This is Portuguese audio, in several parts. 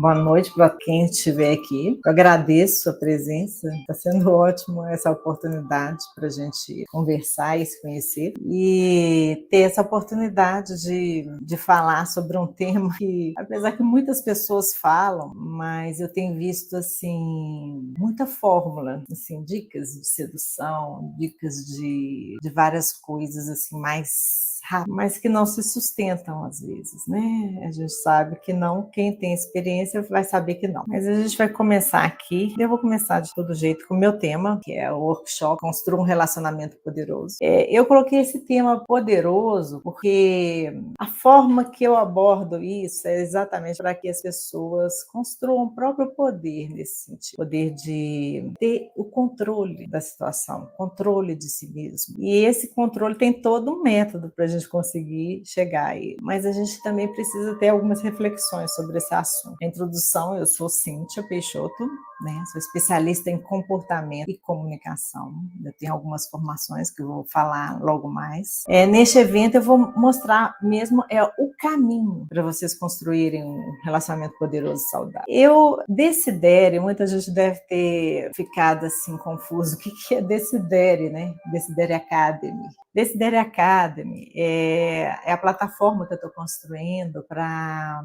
Boa noite para quem estiver aqui. Eu agradeço a presença. Está sendo ótimo essa oportunidade para a gente conversar e se conhecer e ter essa oportunidade de falar sobre um tema que, apesar que muitas pessoas falam, mas eu tenho visto assim muita fórmula, assim, dicas de sedução, dicas de várias coisas assim mais rápido, mas que não se sustentam às vezes, né? A gente sabe que não, quem tem experiência vai saber que não. Mas a gente vai começar aqui, eu vou começar de todo jeito com o meu tema, que é o workshop Construa um Relacionamento Poderoso. Eu coloquei esse tema poderoso porque a forma que eu abordo isso é exatamente para que as pessoas construam o próprio poder nesse sentido, poder de ter o controle da situação, controle de si mesmo. E esse controle tem todo um método para a gente conseguir chegar a ele. Mas a gente também precisa ter algumas reflexões sobre esse assunto. A introdução, eu sou Cíntia Peixoto, né? Sou especialista em comportamento e comunicação. Eu tenho algumas formações que eu vou falar logo mais. Neste evento eu vou mostrar mesmo o caminho para vocês construírem um relacionamento poderoso e saudável. Decidere, muita gente deve ter ficado assim confuso. O que é Decidere, né? Decidere Academy. Decidere Academy é a plataforma que eu estou construindo para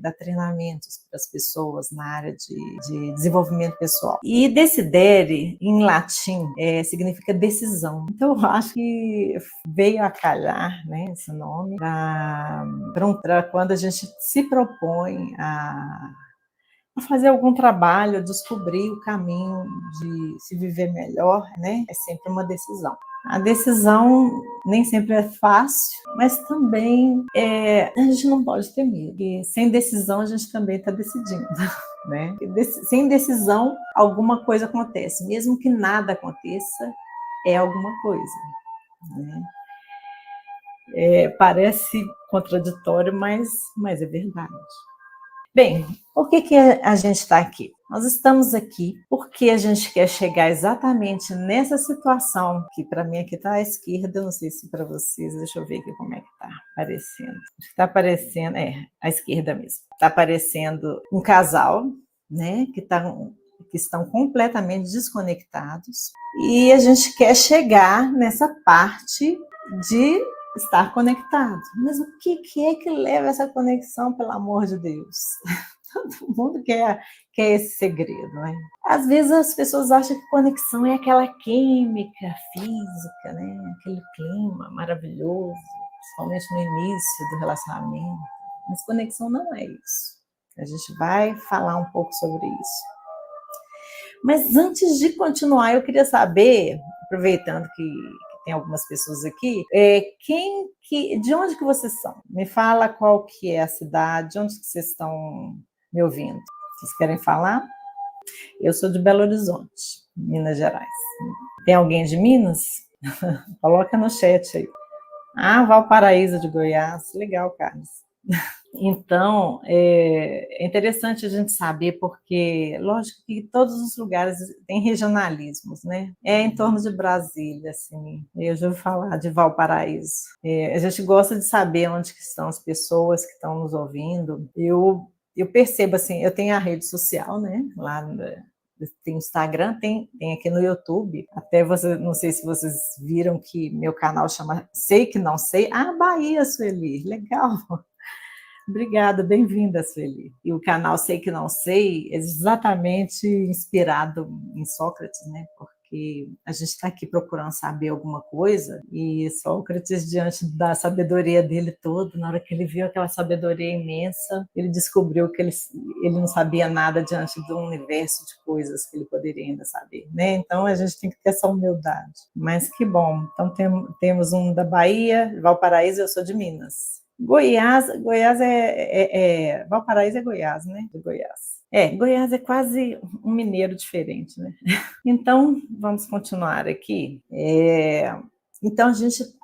dar treinamentos para as pessoas na área de desenvolvimento pessoal. E Decidere, em latim, significa decisão. Então, eu acho que veio a calhar, né, esse nome para quando a gente se propõe a fazer algum trabalho, descobrir o caminho de se viver melhor, né? É sempre uma decisão. A decisão nem sempre é fácil, mas também a gente não pode ter medo. E sem decisão a gente também está decidindo, né? Sem decisão alguma coisa acontece, mesmo que nada aconteça, é alguma coisa, né? Parece contraditório, mas é verdade. Bem, por que a gente está aqui? Nós estamos aqui porque a gente quer chegar exatamente nessa situação, que para mim aqui está à esquerda, eu não sei se para vocês, deixa eu ver aqui como é que está aparecendo. Está aparecendo, à esquerda mesmo. Está aparecendo um casal, né, que estão completamente desconectados e a gente quer chegar nessa parte de estar conectado. Mas o que é que leva essa conexão, pelo amor de Deus? Todo mundo quer esse segredo, né? Às vezes as pessoas acham que conexão é aquela química física, né? Aquele clima maravilhoso, principalmente no início do relacionamento. Mas conexão não é isso. A gente vai falar um pouco sobre isso. Mas antes de continuar, eu queria saber, aproveitando que tem algumas pessoas aqui, de onde que vocês são? Me fala qual que é a cidade, de onde que vocês estão me ouvindo? Vocês querem falar? Eu sou de Belo Horizonte, Minas Gerais. Tem alguém de Minas? Coloca no chat aí. Valparaíso de Goiás. Legal, Carlos. Então, é interessante a gente saber, porque, lógico que todos os lugares têm regionalismos, né? Em torno de Brasília, assim, eu já ouvi falar de Valparaíso. A gente gosta de saber onde que estão as pessoas que estão nos ouvindo. Eu percebo, assim, eu tenho a rede social, né? Lá tem Instagram, tem aqui no YouTube. Até não sei se vocês viram que meu canal chama Sei Que Não Sei. Bahia, Sueli, legal. Obrigada, bem-vinda, Sueli. E o canal Sei Que Não Sei é exatamente inspirado em Sócrates, né? Porque a gente está aqui procurando saber alguma coisa e Sócrates, diante da sabedoria dele toda, na hora que ele viu aquela sabedoria imensa, ele descobriu que ele não sabia nada diante do universo de coisas que ele poderia ainda saber, né? Então, a gente tem que ter essa humildade. Mas que bom. Então, temos um da Bahia, Valparaíso, eu sou de Minas. Goiás Valparaíso é Goiás, né? De Goiás. Goiás é quase um mineiro diferente, né? Então, vamos continuar aqui. Então,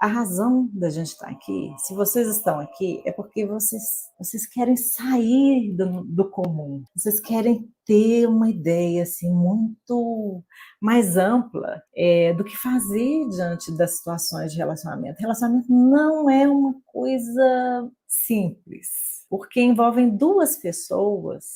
a razão da gente estar aqui, se vocês estão aqui, é porque vocês querem sair do comum. Vocês querem ter uma ideia assim, muito mais ampla do que fazer diante das situações de relacionamento. Relacionamento não é uma coisa simples. porque envolvem duas pessoas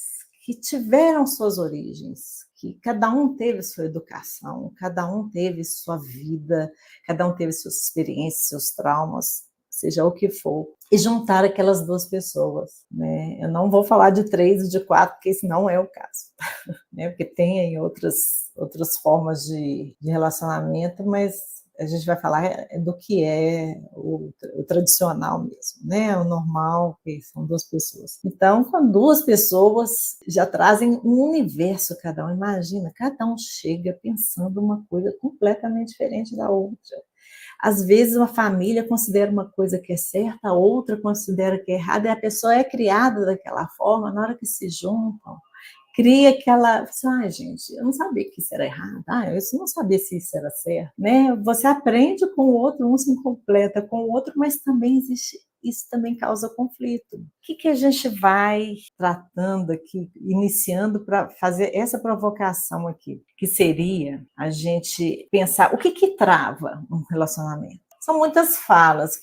que tiveram suas origens, que cada um teve sua educação, cada um teve sua vida, cada um teve suas experiências, seus traumas, seja o que for, e juntar aquelas duas pessoas, né? Eu não vou falar de 3 e de 4, porque esse não é o caso, né? Porque tem aí outras formas de relacionamento, mas a gente vai falar do que é o tradicional mesmo, né? O normal, que são duas pessoas. Então, com duas pessoas, já trazem um universo cada um. Imagina, cada um chega pensando uma coisa completamente diferente da outra. Às vezes, uma família considera uma coisa que é certa, a outra considera que é errada, e a pessoa é criada daquela forma, na hora que se juntam, cria aquela, gente, eu não sabia que isso era errado, eu não sabia se isso era certo, né? Você aprende com o outro, um se completa com o outro, mas também existe, isso também causa conflito. O que a gente vai tratando aqui, iniciando para fazer essa provocação aqui, que seria a gente pensar o que trava um relacionamento? São muitas falas,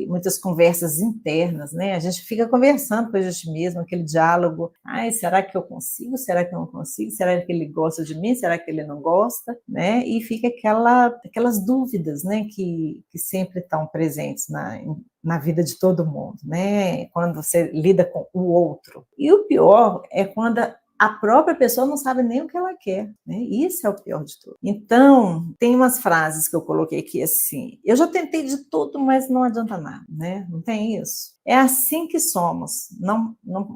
muitas conversas internas, né? A gente fica conversando com a gente mesmo, aquele diálogo. Será que eu consigo? Será que eu não consigo? Será que ele gosta de mim? Será que ele não gosta? Né? E fica aquelas dúvidas, né? Que sempre estão presentes na vida de todo mundo, né? Quando você lida com o outro. E o pior é quando a própria pessoa não sabe nem o que ela quer, né? Isso é o pior de tudo. Então, tem umas frases que eu coloquei aqui assim, eu já tentei de tudo, mas não adianta nada, né? Não tem isso. É assim que somos.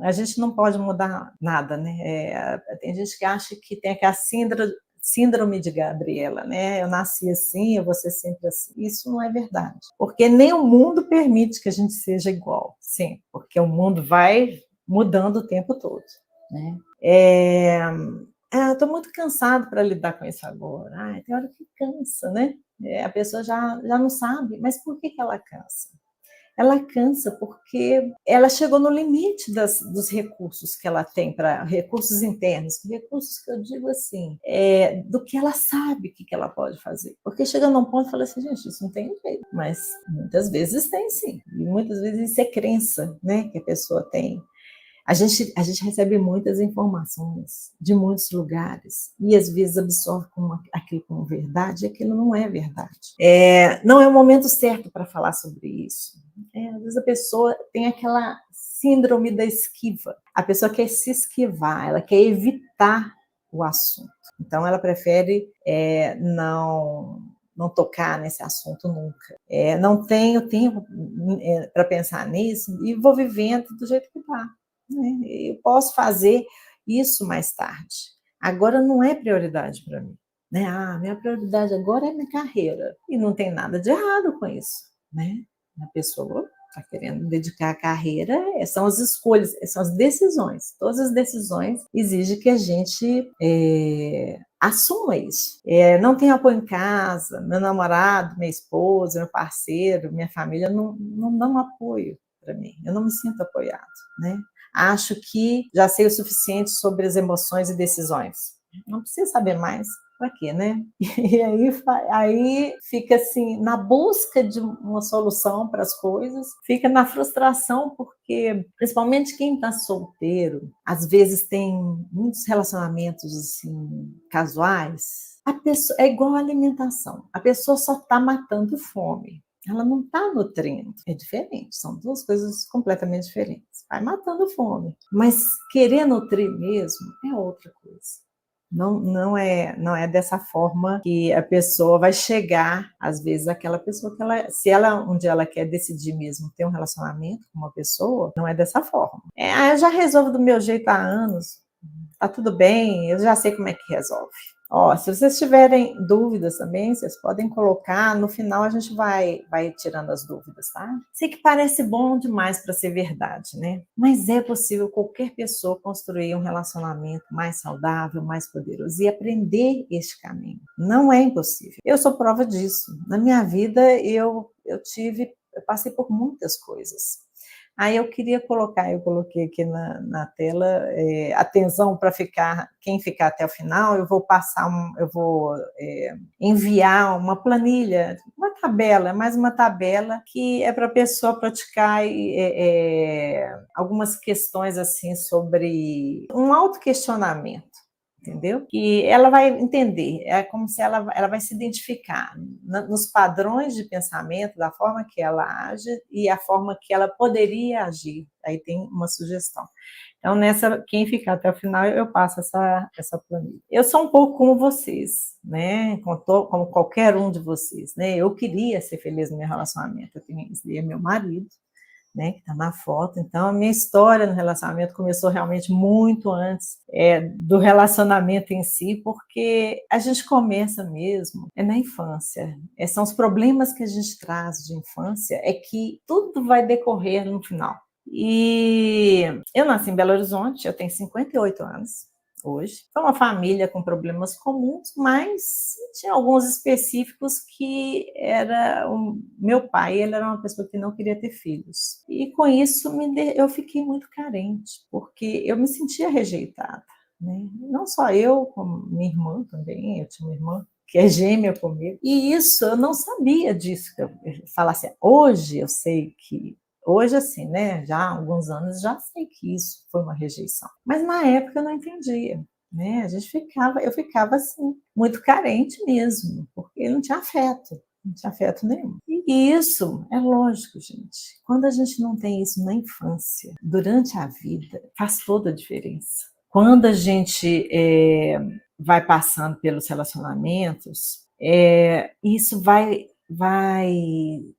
A gente não pode mudar nada, né? Tem gente que acha que tem aquela síndrome de Gabriela, né? Eu nasci assim, eu vou ser sempre assim. Isso não é verdade. Porque nem o mundo permite que a gente seja igual, sim, porque o mundo vai mudando o tempo todo, né? Estou muito cansado para lidar com isso agora. Tem hora que cansa, né? A pessoa já não sabe, mas por que ela cansa? Ela cansa porque ela chegou no limite dos recursos que ela tem, para recursos internos, recursos que eu digo assim, do que ela sabe que ela pode fazer. Porque chega num ponto e fala assim, gente, isso não tem jeito, mas muitas vezes tem sim, e muitas vezes isso é crença, né, que a pessoa tem. A gente recebe muitas informações de muitos lugares e às vezes absorve aquilo como verdade e aquilo não é verdade. Não é o momento certo para falar sobre isso. Às vezes a pessoa tem aquela síndrome da esquiva. A pessoa quer se esquivar, ela quer evitar o assunto. Então ela prefere não tocar nesse assunto nunca. Não tenho tempo para pensar nisso e vou vivendo do jeito que está. Eu posso fazer isso mais tarde. Agora não é prioridade para mim. Né? Minha prioridade agora é minha carreira. E não tem nada de errado com isso. Né? A pessoa está querendo dedicar a carreira, são as escolhas, são as decisões. Todas as decisões exigem que a gente assuma isso. Não tenho apoio em casa, meu namorado, minha esposa, meu parceiro, minha família não dão apoio para mim. Eu não me sinto apoiado, né? Acho que já sei o suficiente sobre as emoções e decisões. Não precisa saber mais, para quê, né? E aí fica assim, na busca de uma solução para as coisas, fica na frustração, porque principalmente quem está solteiro, às vezes tem muitos relacionamentos assim, casuais, a pessoa, é igual a alimentação, a pessoa só está matando fome. Ela não está nutrindo. É diferente, são duas coisas completamente diferentes. Vai matando fome. Mas querer nutrir mesmo é outra coisa. Não é dessa forma que a pessoa vai chegar, às vezes, àquela pessoa que se um dia ela quer decidir mesmo ter um relacionamento com uma pessoa, não é dessa forma. Eu já resolvo do meu jeito há anos, tá tudo bem, eu já sei como é que resolve. Se vocês tiverem dúvidas também, vocês podem colocar, no final a gente vai tirando as dúvidas, tá? Sei que parece bom demais para ser verdade, né? Mas é possível qualquer pessoa construir um relacionamento mais saudável, mais poderoso e aprender este caminho. Não é impossível. Eu sou prova disso. Na minha vida, eu passei por muitas coisas. Aí eu queria colocar, eu coloquei aqui na tela, atenção para quem ficar até o final, eu vou enviar uma planilha, uma tabela, mais uma tabela que é para a pessoa praticar algumas questões assim sobre um autoquestionamento. Entendeu? E ela vai entender, é como se ela vai se identificar nos padrões de pensamento, da forma que ela age e a forma que ela poderia agir. Aí tem uma sugestão. Então, quem ficar até o final, eu passo essa planilha. Eu sou um pouco como vocês, né? Como qualquer um de vocês, né? Eu queria ser feliz no meu relacionamento. Eu tenho meu marido, né, que está na foto. Então, a minha história no relacionamento começou realmente muito antes do relacionamento em si, porque a gente começa mesmo na infância. São os problemas que a gente traz de infância, que tudo vai decorrer no final. E eu nasci em Belo Horizonte, eu tenho 58 anos hoje. Foi uma família com problemas comuns, mas tinha alguns específicos que meu pai, ele era uma pessoa que não queria ter filhos. E com isso eu fiquei muito carente, porque eu me sentia rejeitada, né? Não só eu, como minha irmã também, eu tinha uma irmã que é gêmea comigo. E isso, eu não sabia disso. Eu falasse, hoje eu sei que hoje, assim, né, já há alguns anos, já sei que isso foi uma rejeição. Mas na época eu não entendia, né? Eu ficava assim, muito carente mesmo, porque não tinha afeto nenhum. E isso é lógico, gente. Quando a gente não tem isso na infância, durante a vida, faz toda a diferença. Quando a gente vai passando pelos relacionamentos, isso vai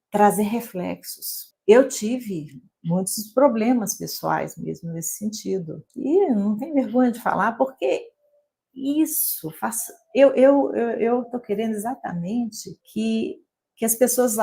trazer reflexos. Eu tive muitos problemas pessoais mesmo nesse sentido. E não tem vergonha de falar, porque isso faz. Eu estou querendo exatamente que as pessoas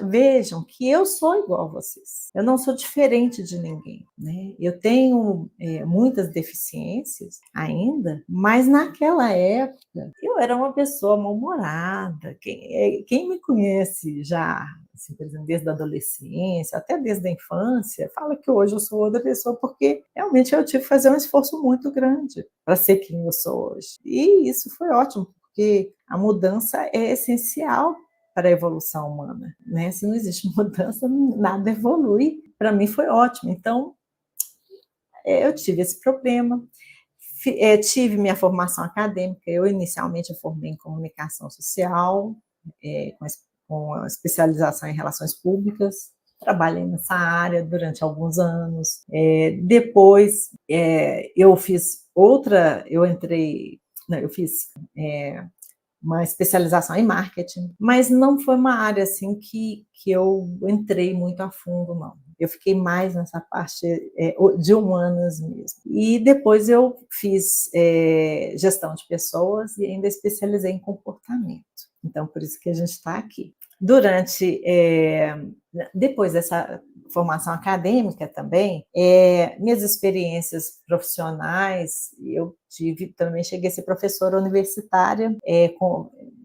vejam que eu sou igual a vocês. Eu não sou diferente de ninguém, né? Eu tenho muitas deficiências ainda, mas naquela época eu era uma pessoa mal-humorada. Quem me conhece já, assim, por exemplo, desde a adolescência, até desde a infância, fala que hoje eu sou outra pessoa, porque realmente eu tive que fazer um esforço muito grande para ser quem eu sou hoje. E isso foi ótimo, porque a mudança é essencial para a evolução humana, né? Se não existe mudança, nada evolui. Para mim foi ótimo. Então, eu tive esse problema, tive minha formação acadêmica. Eu inicialmente formei em comunicação social, com especialização em relações públicas. Trabalhei nessa área durante alguns anos. Depois, eu fiz uma especialização em marketing, mas não foi uma área assim que eu entrei muito a fundo, não. Eu fiquei mais nessa parte de humanas mesmo. E depois eu fiz gestão de pessoas e ainda especializei em comportamento. Então, por isso que a gente está aqui. Depois dessa formação acadêmica também, minhas experiências profissionais, eu também cheguei a ser professora universitária,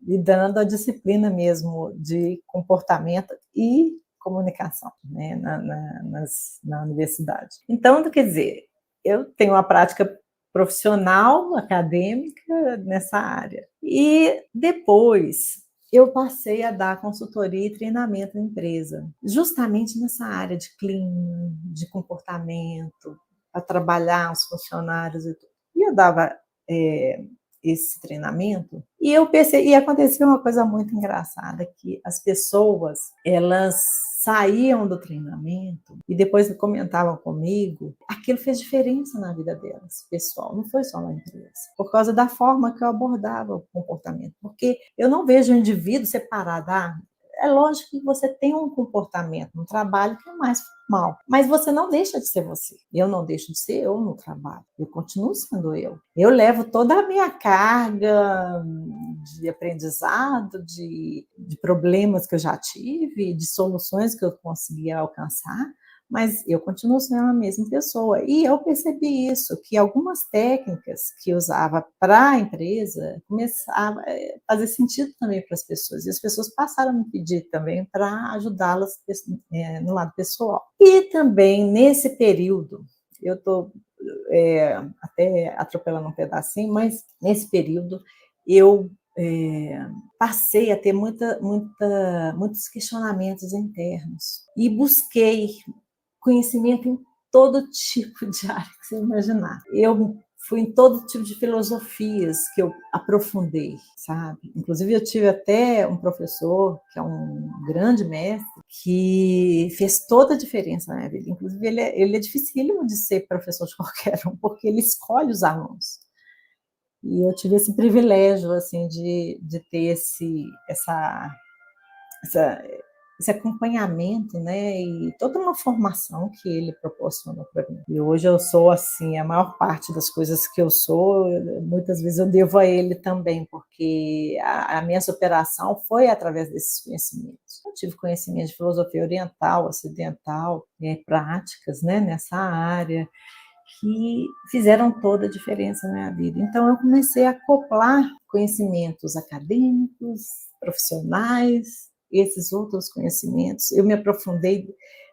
lidando a disciplina mesmo de comportamento e comunicação, né, na universidade. Então, quer dizer, eu tenho uma prática profissional, acadêmica nessa área. E depois eu passei a dar consultoria e treinamento em empresa, justamente nessa área de clima, de comportamento, para trabalhar os funcionários e tudo. E eu dava esse treinamento e eu percebi, e aconteceu uma coisa muito engraçada, que as pessoas, elas saíam do treinamento e depois comentavam comigo, aquilo fez diferença na vida delas, pessoal, não foi só na empresa, por causa da forma que eu abordava o comportamento, porque eu não vejo o indivíduo separado. É lógico que você tem um comportamento no trabalho que é mais formal, mas você não deixa de ser você. Eu não deixo de ser eu no trabalho. Eu continuo sendo eu. Eu levo toda a minha carga de aprendizado, de problemas que eu já tive, de soluções que eu consegui alcançar, mas eu continuo sendo a mesma pessoa. E eu percebi isso, que algumas técnicas que eu usava para a empresa começavam a fazer sentido também para as pessoas, e as pessoas passaram a me pedir também para ajudá-las no lado pessoal. E também, nesse período, eu estou até atropelando um pedacinho, mas nesse período eu passei a ter muitos questionamentos internos e busquei conhecimento em todo tipo de área que você imaginar. Eu fui em todo tipo de filosofias que eu aprofundei, sabe? Inclusive, eu tive até um professor, que é um grande mestre, que fez toda a diferença na minha vida. Inclusive, ele é dificílimo de ser professor de qualquer um, porque ele escolhe os alunos. E eu tive esse privilégio, assim, de ter esse acompanhamento, né, e toda uma formação que ele proporcionou para mim. E hoje eu sou assim, a maior parte das coisas que eu sou, muitas vezes eu devo a ele também, porque a minha superação foi através desses conhecimentos. Eu tive conhecimento de filosofia oriental, ocidental, práticas, né, nessa área, que fizeram toda a diferença na minha vida. Então, eu comecei a acoplar conhecimentos acadêmicos, profissionais, esses outros conhecimentos. Eu me aprofundei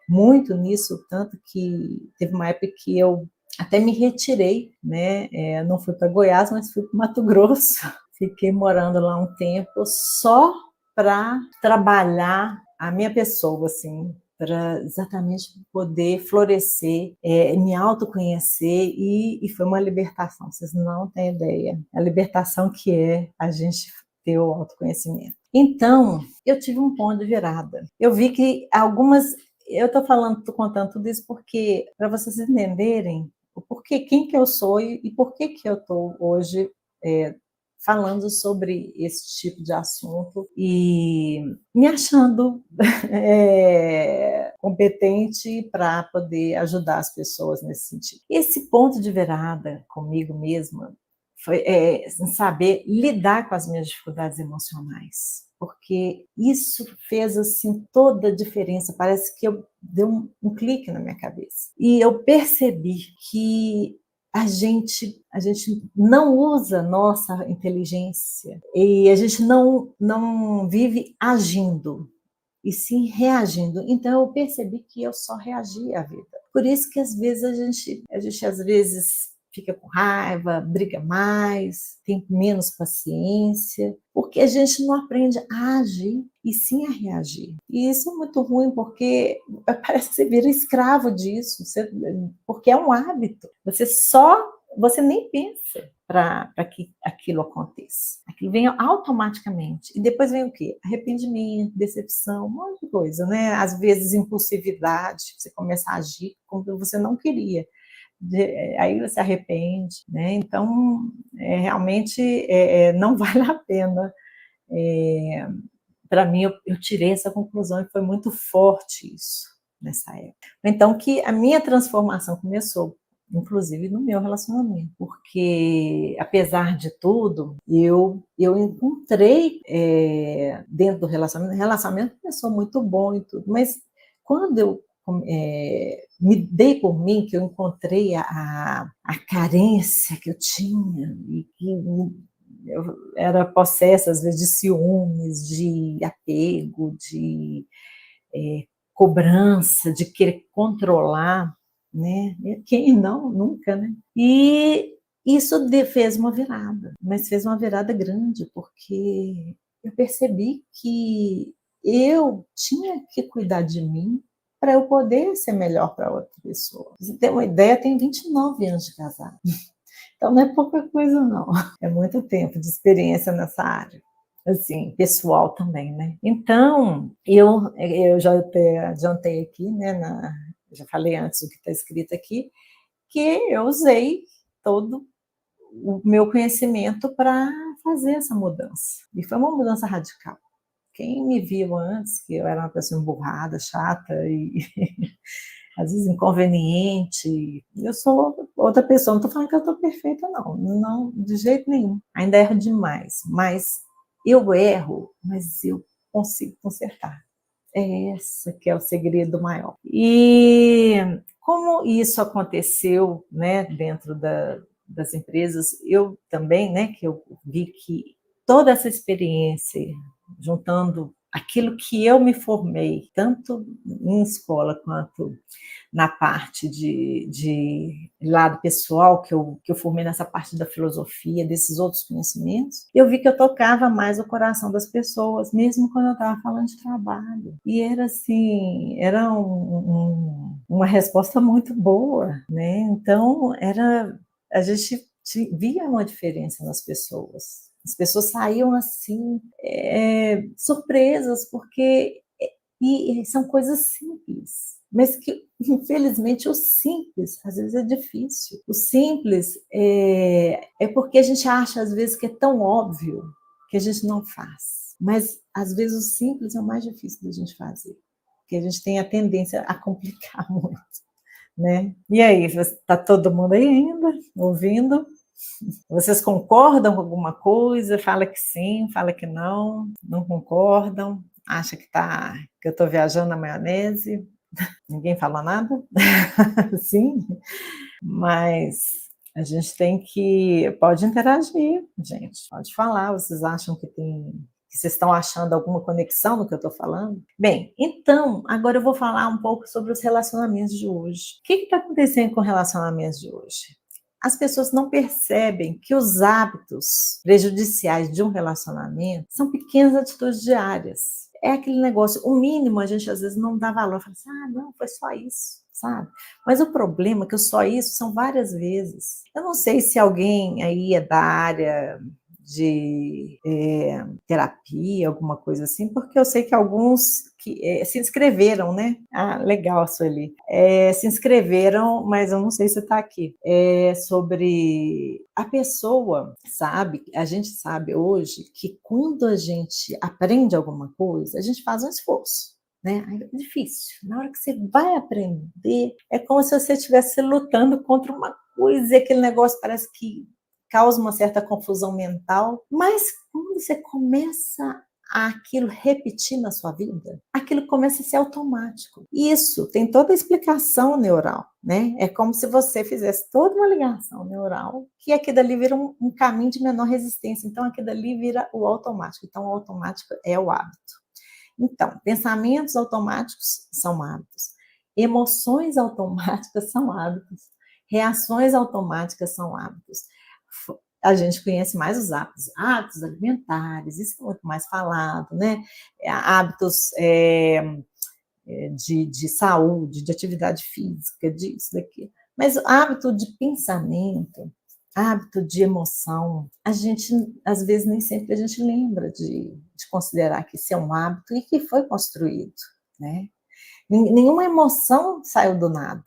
muito nisso, tanto que teve uma época que eu até me retirei, né? Não fui para Goiás, mas fui para Mato Grosso. Fiquei morando lá um tempo só para trabalhar a minha pessoa, assim, para exatamente poder florescer, me autoconhecer, e foi uma libertação, vocês não têm ideia, a libertação que é a gente ter o autoconhecimento. Então, eu tive um ponto de virada. Eu vi que eu estou contando tudo isso porque, para vocês entenderem o porquê, quem que eu sou e por que eu estou hoje falando sobre esse tipo de assunto e me achando competente para poder ajudar as pessoas nesse sentido. Esse ponto de virada comigo mesma foi saber lidar com as minhas dificuldades emocionais, porque isso fez assim toda a diferença. Parece que eu deu um clique na minha cabeça e eu percebi que a gente não usa nossa inteligência e a gente não vive agindo, e sim reagindo. Então eu percebi que eu só reagia à vida. Por isso que às vezes a gente às vezes fica com raiva, briga mais, tem menos paciência, porque a gente não aprende a agir e sim a reagir. E isso é muito ruim, porque parece que você vira escravo disso, porque é um hábito. Você nem pensa para que aquilo aconteça. Aquilo vem automaticamente. E depois vem o quê? Arrependimento, decepção, um monte de coisa, né? Às vezes impulsividade, você começa a agir como você não queria. Aí você arrepende, né? Então, realmente não vale a pena. Para mim, eu tirei essa conclusão e foi muito forte isso nessa época. Então, que a minha transformação começou, inclusive no meu relacionamento, porque apesar de tudo, eu encontrei dentro do relacionamento, o relacionamento começou muito bom e tudo, mas quando eu me dei por mim, que eu encontrei a carência que eu tinha e que eu era possessa às vezes de ciúmes, de apego, de cobrança, de querer controlar, né? Quem não, nunca, né? E isso fez uma virada, mas fez uma virada grande, porque eu percebi que eu tinha que cuidar de mim para eu poder ser melhor para outra pessoa. Você tem uma ideia, tem 29 anos de casado. Então não é pouca coisa, não. É muito tempo de experiência nessa área. Assim, pessoal também, né? Então, eu já até adiantei aqui, né? Já falei antes o que está escrito aqui, que eu usei todo o meu conhecimento para fazer essa mudança. E foi uma mudança radical. Quem me viu antes, que eu era uma pessoa emburrada, chata e às vezes inconveniente, eu sou outra pessoa. Não estou falando que eu estou perfeita, não, de jeito nenhum. Ainda erro demais, mas eu erro, mas eu consigo consertar. É esse que é o segredo maior. E como isso aconteceu, né, dentro das empresas, eu também, né, que eu vi que toda essa experiência, juntando aquilo que eu me formei, tanto em escola quanto na parte de lado pessoal, que eu formei nessa parte da filosofia, desses outros conhecimentos, eu vi que eu tocava mais o coração das pessoas, mesmo quando eu estava falando de trabalho. E era assim, era uma resposta muito boa, né? Então, a gente via uma diferença nas pessoas. As pessoas saíam assim, surpresas, porque e são coisas simples, mas que, infelizmente, o simples, às vezes, é difícil. O simples é porque a gente acha, às vezes, que é tão óbvio que a gente não faz. Mas, às vezes, o simples é o mais difícil da gente fazer, porque a gente tem a tendência a complicar muito, né? E aí, está todo mundo aí ainda, ouvindo? Vocês concordam com alguma coisa? Fala que sim, fala que não, não concordam? Acha que eu estou viajando na maionese? Ninguém falou nada? Sim, mas a gente pode interagir, gente, pode falar. Vocês acham que vocês estão achando alguma conexão no que eu estou falando? Bem, então, agora eu vou falar um pouco sobre os relacionamentos de hoje. O que está acontecendo com os relacionamentos de hoje? As pessoas não percebem que os hábitos prejudiciais de um relacionamento são pequenas atitudes diárias. É aquele negócio, o mínimo a gente às vezes não dá valor, fala assim, não, foi só isso, sabe? Mas o problema é que o só isso são várias vezes. Eu não sei se alguém aí é da área de terapia, alguma coisa assim, porque eu sei que alguns que se inscreveram, né? Ah, legal, Sueli. Se inscreveram, mas eu não sei se está aqui. Sobre a pessoa, sabe? A gente sabe hoje que quando a gente aprende alguma coisa, a gente faz um esforço. Né? É difícil. Na hora que você vai aprender, é como se você estivesse lutando contra uma coisa e aquele negócio parece que causa uma certa confusão mental, mas quando você começa aquilo repetir na sua vida, aquilo começa a ser automático. Isso tem toda a explicação neural, né? É como se você fizesse toda uma ligação neural, que aquilo dali vira um caminho de menor resistência, então aquilo dali vira o automático. Então o automático é o hábito. Então, pensamentos automáticos são hábitos, emoções automáticas são hábitos, reações automáticas são hábitos. A gente conhece mais os hábitos alimentares, isso é muito mais falado, né? Hábitos de saúde, de atividade física, disso, daquilo. Mas hábito de pensamento, hábito de emoção, a gente, às vezes, nem sempre a gente lembra de considerar que isso é um hábito e que foi construído, né? Nenhuma emoção saiu do nada.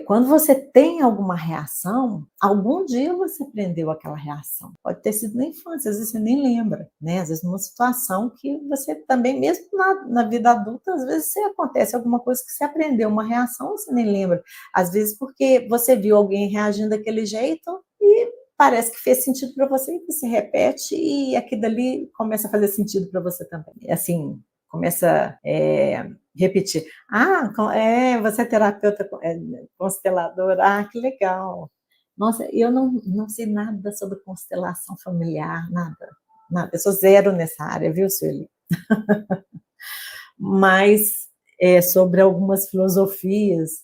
Quando você tem alguma reação, algum dia você aprendeu aquela reação. Pode ter sido na infância, às vezes você nem lembra, né? Às vezes numa situação que você também, mesmo na vida adulta, às vezes acontece alguma coisa que você aprendeu, uma reação, você nem lembra. Às vezes porque você viu alguém reagindo daquele jeito e parece que fez sentido para você, e você repete e aquilo ali começa a fazer sentido para você também. Assim, começa a repetir. Você é terapeuta consteladora? Que legal. Nossa, eu não sei nada sobre constelação familiar, nada. Eu sou zero nessa área, viu, Sueli? Mas sobre algumas filosofias,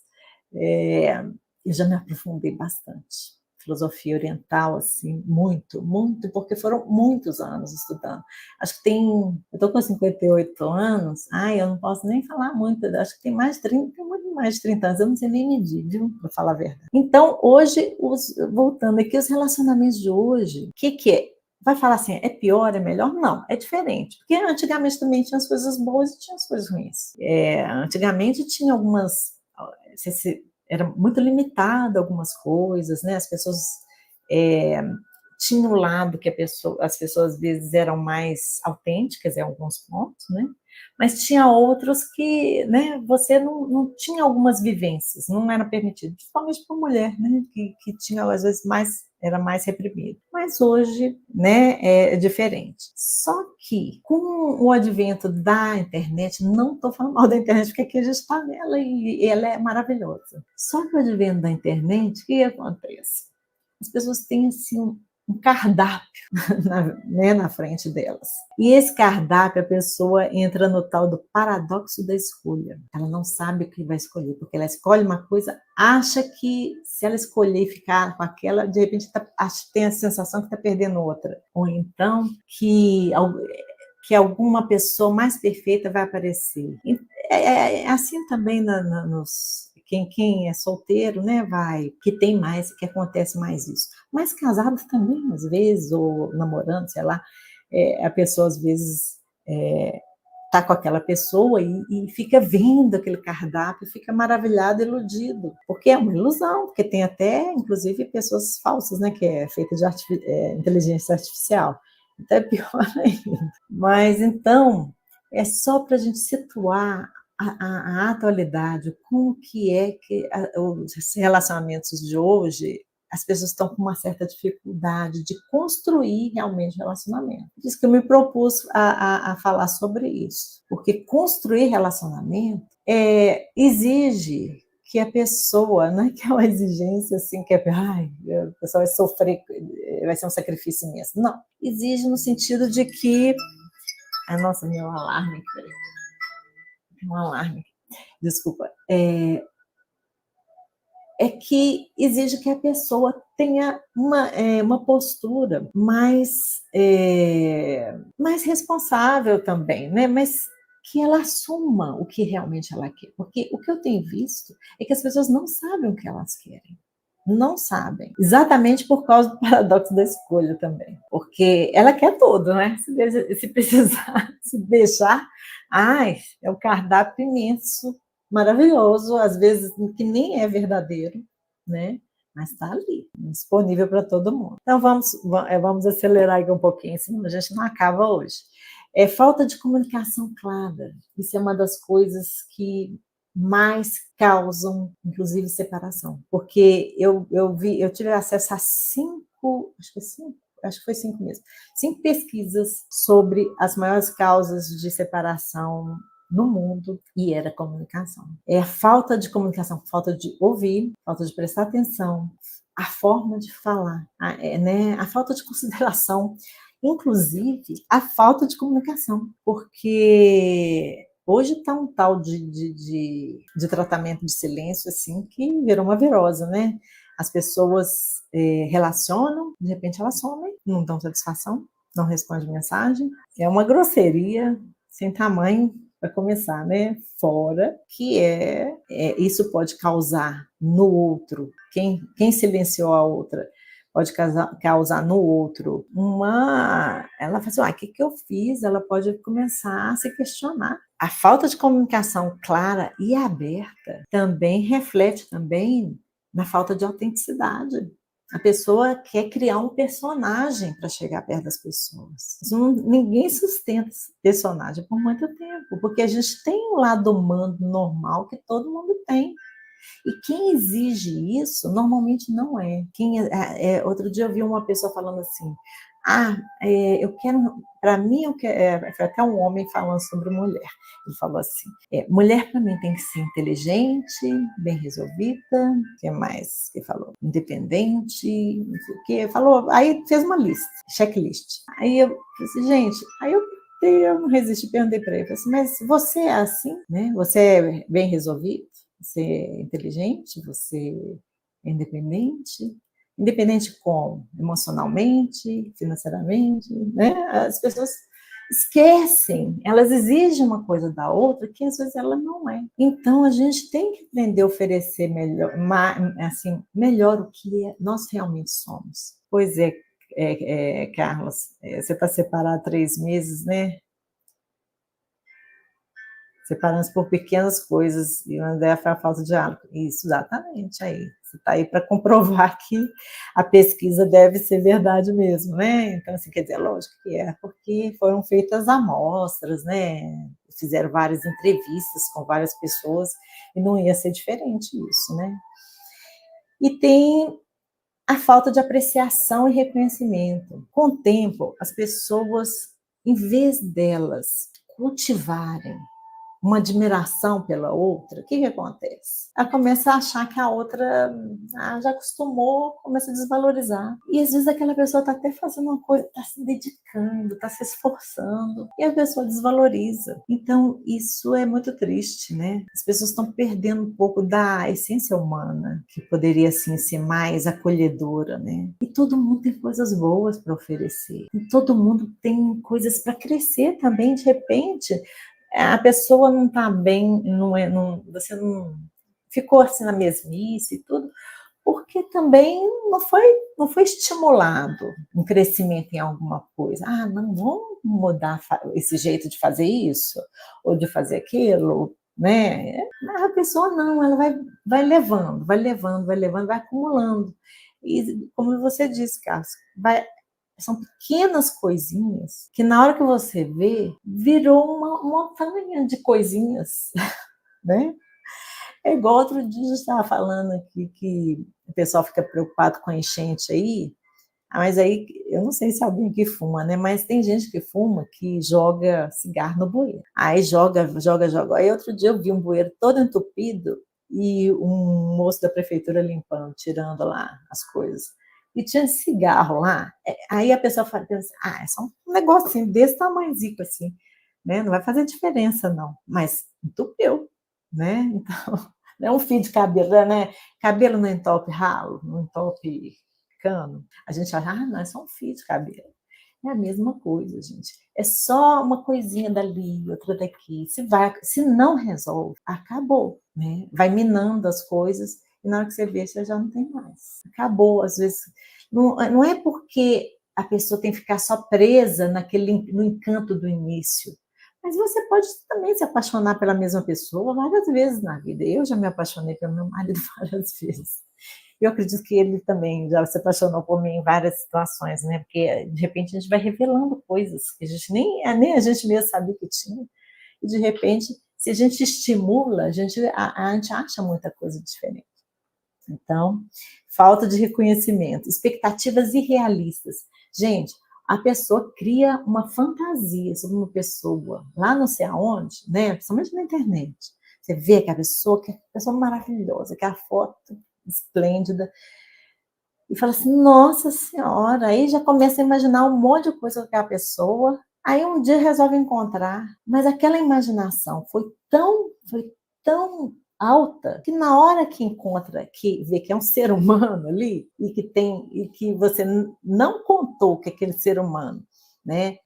eu já me aprofundei bastante. Filosofia oriental, assim, muito, muito, porque foram muitos anos estudando. Acho que eu estou com 58 anos, eu não posso nem falar muito, acho que tem muito mais de 30 anos, eu não sei nem medir, viu, para falar a verdade. Então, hoje, voltando aqui, os relacionamentos de hoje, o que é? Vai falar assim, é pior, é melhor? Não, é diferente, porque antigamente também tinha as coisas boas e tinha as coisas ruins. Antigamente tinha era muito limitado algumas coisas, né? As pessoas tinham um lado que as pessoas às vezes eram mais autênticas em alguns pontos, né? Mas tinha outros que, né, você não tinha algumas vivências, não era permitido, principalmente para a mulher, né? Que tinha às vezes mais era mais reprimido. Mas hoje, né, é diferente. Só que, com o advento da internet, não estou falando mal da internet, porque aqui a gente está nela e ela é maravilhosa. Só que o advento da internet, o que acontece? As pessoas têm assim um cardápio na frente delas. E esse cardápio, a pessoa entra no tal do paradoxo da escolha. Ela não sabe o que vai escolher, porque ela escolhe uma coisa, acha que se ela escolher e ficar com aquela, de repente tem a sensação que está perdendo outra. Ou então que alguma pessoa mais perfeita vai aparecer. É assim também nos quem é solteiro, né, que tem mais, que acontece mais isso. Mas casados também, às vezes, ou namorando, sei lá, a pessoa às vezes está com aquela pessoa e fica vendo aquele cardápio, fica maravilhado, iludido, porque é uma ilusão, porque tem até, inclusive, pessoas falsas, né, que é feita de inteligência artificial. Então é pior ainda. Mas então, é só para a gente situar a atualidade, como que é que os relacionamentos de hoje, as pessoas estão com uma certa dificuldade de construir realmente relacionamento. Por isso que eu me propus a falar sobre isso, porque construir relacionamento exige que a pessoa, não é que é uma exigência assim, que a pessoa vai sofrer, vai ser um sacrifício mesmo. Não, exige no sentido de que... Nossa, meu alarme, peraí. Um alarme, desculpa. Que exige que a pessoa tenha uma postura mais responsável também, né? Mas que ela assuma o que realmente ela quer. Porque o que eu tenho visto é que as pessoas não sabem o que elas querem. Não sabem. Exatamente por causa do paradoxo da escolha também. Porque ela quer tudo, né? Se precisar, se deixar, é o cardápio imenso, maravilhoso, às vezes que nem é verdadeiro, né? Mas está ali, disponível para todo mundo. Então vamos acelerar aqui um pouquinho, senão a gente não acaba hoje. Falta de comunicação clara. Isso é uma das coisas que mais causam, inclusive, separação. Porque eu tive acesso a 5, acho que foi 5 mesmo, 5 pesquisas sobre as maiores causas de separação no mundo, e era comunicação. É a falta de comunicação, falta de ouvir, falta de prestar atenção, a forma de falar, a falta de consideração, inclusive a falta de comunicação, porque hoje está um tal de tratamento de silêncio assim que virou uma virose, né? As pessoas relacionam, de repente elas somem, não dão satisfação, não respondem mensagem. É uma grosseria sem tamanho para começar, né? Fora que isso pode causar no outro, quem silenciou a outra, pode causar no outro ela fala assim, o que eu fiz? Ela pode começar a se questionar. A falta de comunicação clara e aberta também reflete também na falta de autenticidade. A pessoa quer criar um personagem para chegar perto das pessoas. Ninguém sustenta esse personagem por muito tempo, porque a gente tem um lado humano normal que todo mundo tem. E quem exige isso, normalmente não é. Outro dia eu vi uma pessoa falando assim, eu quero, para mim, foi até um homem falando sobre mulher. Ele falou assim, mulher para mim tem que ser inteligente, bem resolvida, o que mais que falou? Independente, não sei o quê. Falou, aí fez uma lista, checklist. Aí eu falei assim, gente, eu não resisti, perguntei para ele, assim, mas você é assim, né? Você é bem resolvido? Você é inteligente? Você é independente? Independente como? Emocionalmente, financeiramente, né? As pessoas esquecem, elas exigem uma coisa da outra que às vezes ela não é. Então a gente tem que aprender a oferecer melhor o que nós realmente somos. Pois Carlos, você está separado há 3 meses, né? Separamos por pequenas coisas, e uma delas foi a falta de diálogo. Isso, exatamente, aí. Você está aí para comprovar que a pesquisa deve ser verdade mesmo, né? Então, assim, quer dizer, lógico que porque foram feitas amostras, né? Fizeram várias entrevistas com várias pessoas, e não ia ser diferente isso, né? E tem a falta de apreciação e reconhecimento. Com o tempo, as pessoas, em vez delas cultivarem uma admiração pela outra, o que acontece? Ela começa a achar que a outra já acostumou, começa a desvalorizar. E às vezes aquela pessoa está até fazendo uma coisa, está se dedicando, está se esforçando, e a pessoa desvaloriza. Então, isso é muito triste, né? As pessoas estão perdendo um pouco da essência humana, que poderia, assim, ser mais acolhedora, né? E todo mundo tem coisas boas para oferecer. E todo mundo tem coisas para crescer também, de repente a pessoa não está bem, você não ficou assim na mesmice e tudo, porque também não foi estimulado um crescimento em alguma coisa. Não, vamos mudar esse jeito de fazer isso, ou de fazer aquilo, né? Mas a pessoa não, ela vai levando, vai acumulando. E como você disse, Carlos, são pequenas coisinhas que na hora que você vê, virou uma montanha de coisinhas, né? É igual outro dia a gente estava falando aqui que o pessoal fica preocupado com a enchente aí, mas aí eu não sei se alguém que fuma, né? Mas tem gente que fuma que joga cigarro no bueiro. Aí joga. Aí outro dia eu vi um bueiro todo entupido e um moço da prefeitura limpando, tirando lá as coisas. E tinha cigarro lá. Aí a pessoa pensa, é só um negocinho desse tamanhozinho assim, né? Não vai fazer diferença, não. Mas entupiu, né? Então, não é um fio de cabelo, né? Cabelo não entope ralo, não entope cano. A gente acha, não, é só um fio de cabelo. É a mesma coisa, gente. É só uma coisinha dali, outra daqui. Se não resolve, acabou, né? Vai minando as coisas e na hora que você vê, você já não tem mais. Acabou, às vezes. Não é porque a pessoa tem que ficar só presa no encanto do início. Mas você pode também se apaixonar pela mesma pessoa várias vezes na vida. Eu já me apaixonei pelo meu marido várias vezes. Eu acredito que ele também já se apaixonou por mim em várias situações, né? Porque de repente a gente vai revelando coisas que a gente nem a gente mesmo sabia que tinha. E de repente, se a gente estimula, a gente acha muita coisa diferente. Então, falta de reconhecimento, expectativas irrealistas. Gente, a pessoa cria uma fantasia sobre uma pessoa lá não sei aonde, né? Principalmente na internet. Você vê que a pessoa maravilhosa, que a foto esplêndida, e fala assim, nossa senhora, aí já começa a imaginar um monte de coisa com aquela pessoa, aí um dia resolve encontrar, mas aquela imaginação foi tão alta, que na hora que encontra, que vê que é um ser humano ali, e que você não contou que aquele ser humano, né,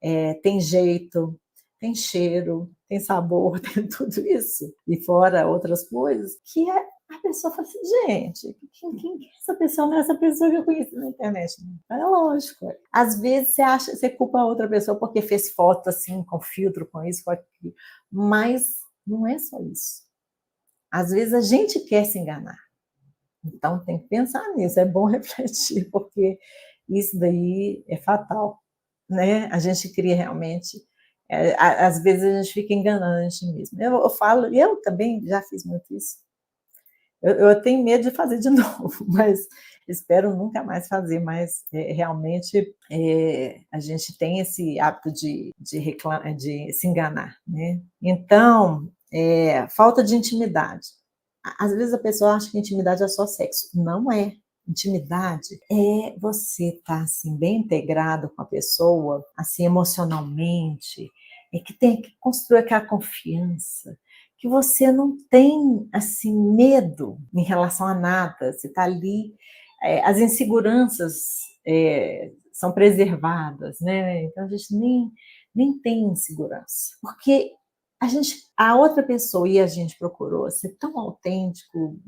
tem jeito, tem cheiro, tem sabor, tem tudo isso, e fora outras coisas, que a pessoa fala assim, gente, quem é essa pessoa? Não é essa pessoa que eu conheci na internet. É lógico. Às vezes você culpa a outra pessoa porque fez foto assim, com filtro, com isso, com aquilo. Mas não é só isso. Às vezes a gente quer se enganar. Então tem que pensar nisso, é bom refletir, porque isso daí é fatal, né? A gente cria realmente, às vezes a gente fica enganando a gente mesmo. Eu falo, e eu também já fiz muito isso. Eu tenho medo de fazer de novo, mas espero nunca mais fazer, mas realmente a gente tem esse hábito de se enganar, né? Então, falta de intimidade. Às vezes a pessoa acha que intimidade é só sexo. Não é. Intimidade é você estar assim, bem integrado com a pessoa, assim, emocionalmente, que tem que construir aquela confiança, que você não tem assim medo em relação a nada, você está ali, as inseguranças são preservadas, né? Então a gente nem tem insegurança, porque a outra pessoa e a gente procurou ser tão autêntico,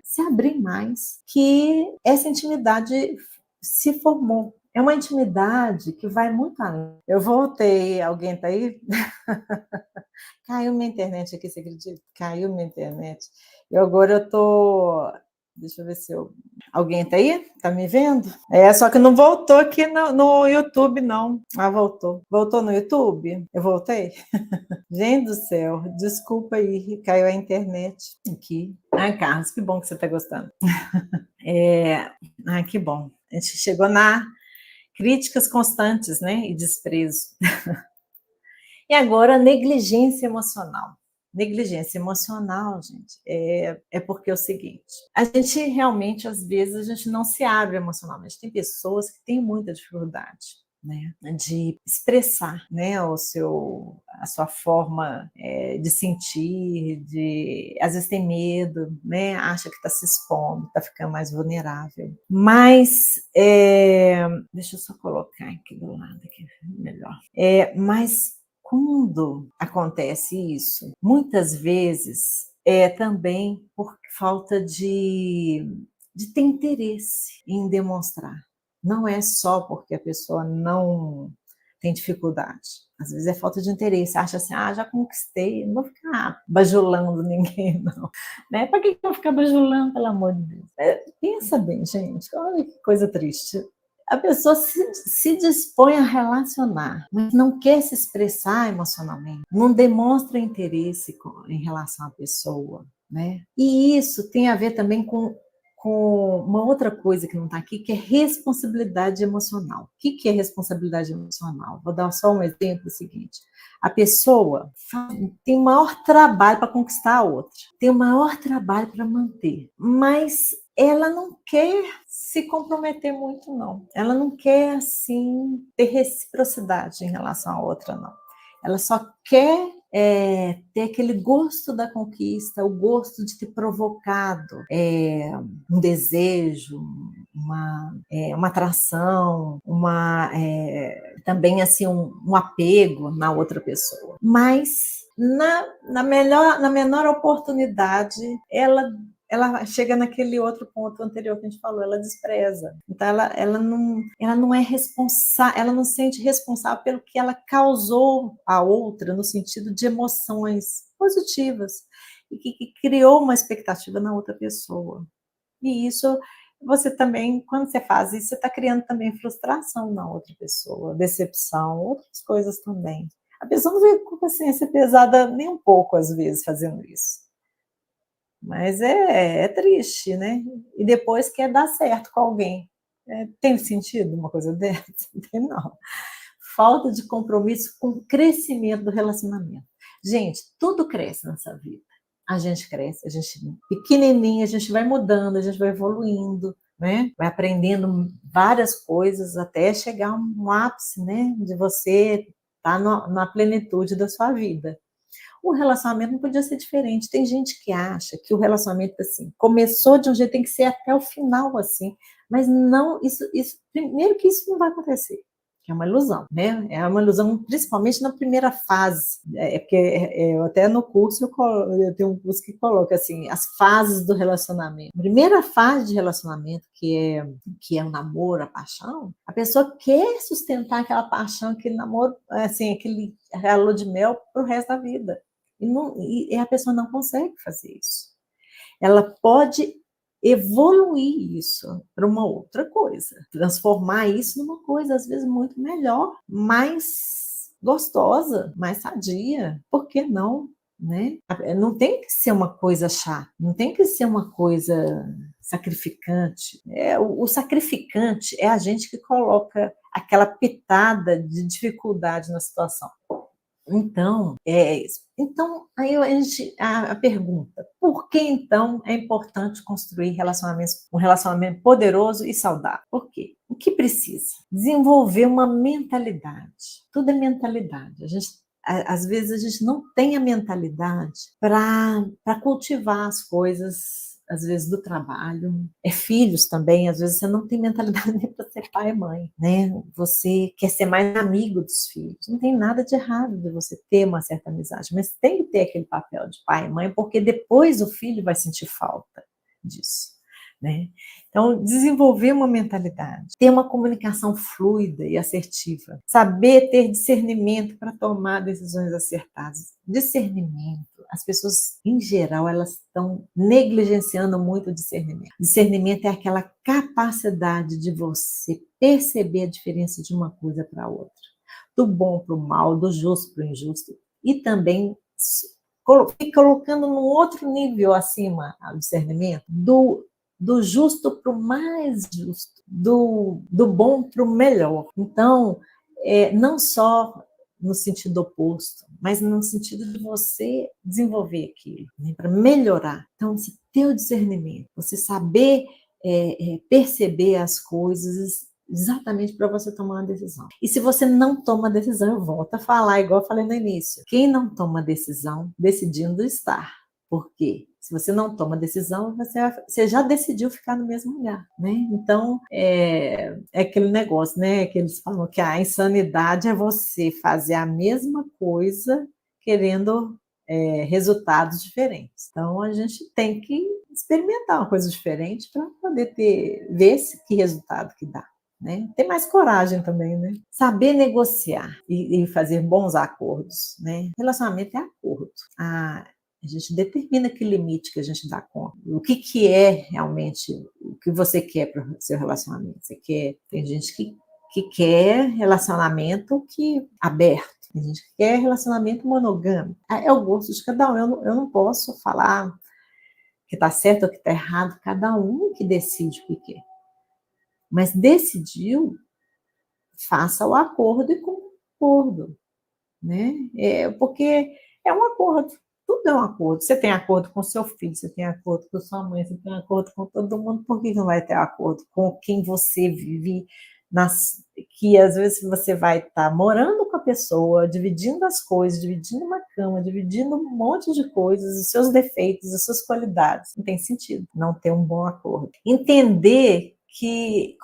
se abrir mais, que essa intimidade se formou. É uma intimidade que vai muito além. Eu voltei, alguém está aí? Caiu minha internet aqui, você acredita? Caiu minha internet. Agora eu estou Deixa eu ver se eu... Alguém tá aí? Tá me vendo? Só que não voltou aqui no YouTube, não. Ah, voltou. Voltou no YouTube? Eu voltei? Gente do céu, desculpa aí, caiu a internet aqui. Ah, Carlos, que bom que você tá gostando. Que bom. A gente chegou na críticas constantes, né? E desprezo. E agora, negligência emocional. Negligência emocional, gente, é porque é o seguinte, a gente realmente, às vezes, a gente não se abre emocionalmente. Tem pessoas que têm muita dificuldade, né, de expressar, né, a sua forma de sentir, às vezes tem medo, né, acha que está se expondo, está ficando mais vulnerável. Mas, deixa eu só colocar aqui do lado, aqui, melhor. Mas quando acontece isso, muitas vezes é também por falta de ter interesse em demonstrar. Não é só porque a pessoa não tem dificuldade. Às vezes é falta de interesse. Acha assim, já conquistei, não vou ficar bajulando ninguém, não. Né? Para que eu vou ficar bajulando, pelo amor de Deus? Pensa bem, gente. Olha que coisa triste. A pessoa se dispõe a relacionar, mas não quer se expressar emocionalmente, não demonstra interesse em relação à pessoa, né? E isso tem a ver também com uma outra coisa que não está aqui, que é responsabilidade emocional. O que é responsabilidade emocional? Vou dar só um exemplo seguinte. A pessoa tem o maior trabalho para conquistar a outra, tem o maior trabalho para manter, mas ela não quer se comprometer muito, não. Ela não quer, assim, ter reciprocidade em relação à outra, não. Ela só quer ter aquele gosto da conquista, o gosto de ter provocado um desejo, uma atração, também assim um apego na outra pessoa. Mas na menor oportunidade, ela chega naquele outro ponto anterior que a gente falou, ela despreza. Então, ela não é responsável, ela não se sente responsável pelo que ela causou à outra, no sentido de emoções positivas, e que criou uma expectativa na outra pessoa. E isso, você também, quando você faz isso, você está criando também frustração na outra pessoa, decepção, outras coisas também. A pessoa não vê com consciência pesada nem um pouco, às vezes, fazendo isso. Mas é triste, né? E depois quer dar certo com alguém. Tem sentido uma coisa dessa? Não. Falta de compromisso com o crescimento do relacionamento. Gente, tudo cresce nessa vida. A gente cresce, a gente pequenininha, a gente vai mudando, a gente vai evoluindo, né? Vai aprendendo várias coisas até chegar a um ápice, né? De você estar na plenitude da sua vida. O relacionamento não podia ser diferente. Tem gente que acha que o relacionamento, assim, começou de um jeito, tem que ser até o final, assim. Mas não, primeiro que isso não vai acontecer. É uma ilusão, né? É uma ilusão, principalmente na primeira fase. Porque até no curso eu tenho um curso que coloca assim, as fases do relacionamento. A primeira fase de relacionamento, que é o namoro, a paixão, a pessoa quer sustentar aquela paixão, aquele namoro, assim, a lua de mel para o resto da vida. E a pessoa não consegue fazer isso. Ela pode evoluir isso para uma outra coisa, transformar isso numa coisa, às vezes, muito melhor, mais gostosa, mais sadia. Por que não? Né? Não tem que ser uma coisa chata, não tem que ser uma coisa sacrificante. O sacrificante é a gente que coloca aquela pitada de dificuldade na situação. Então, Então, aí a pergunta, por que então é importante construir um relacionamento poderoso e saudável? Por quê? O que precisa? Desenvolver uma mentalidade. Tudo é mentalidade. Às vezes a gente não tem a mentalidade para cultivar as coisas, às vezes do trabalho, filhos também, às vezes você não tem mentalidade nem para ser pai e mãe, né? Você quer ser mais amigo dos filhos, não tem nada de errado de você ter uma certa amizade, mas tem que ter aquele papel de pai e mãe, porque depois o filho vai sentir falta disso. né? Então, desenvolver uma mentalidade, ter uma comunicação fluida e assertiva, saber ter discernimento para tomar decisões acertadas. Discernimento, as pessoas, em geral, elas estão negligenciando muito o discernimento. Discernimento é aquela capacidade de você perceber a diferença de uma coisa para outra, do bom para o mal, do justo para o injusto, e também colocando num outro nível acima o discernimento, do justo para o mais justo, do bom para o melhor. Então, não só no sentido oposto, mas no sentido de você desenvolver aquilo, né, para melhorar. Então, você ter o discernimento, você saber perceber as coisas exatamente para você tomar uma decisão. E se você não toma decisão, eu volto a falar, igual eu falei no início, quem não toma decisão, decidindo estar. Por quê? Se você não toma decisão, você já decidiu ficar no mesmo lugar, né? Então, é aquele negócio, né? Que eles falam que a insanidade é você fazer a mesma coisa querendo resultados diferentes. Então, a gente tem que experimentar uma coisa diferente para poder ver que resultado que dá. Né? Ter mais coragem também, né? Saber negociar e fazer bons acordos, né? Relacionamento é acordo. A gente determina que limite que a gente dá conta. O que é realmente o que você quer para o seu relacionamento? Tem gente que quer relacionamento aberto. Tem gente que quer relacionamento monogâmico. É o gosto de cada um. Eu não posso falar que está certo ou que está errado. Cada um que decide o que quer. Mas decidiu, faça o acordo e concordo, né? Porque é um acordo, tudo é um acordo. Você tem acordo com seu filho, você tem acordo com sua mãe, você tem acordo com todo mundo, por que não vai ter acordo com quem você vive, que às vezes você vai estar morando com a pessoa, dividindo as coisas, dividindo uma cama, dividindo um monte de coisas, os seus defeitos, as suas qualidades. Não tem sentido não ter um bom acordo. Entender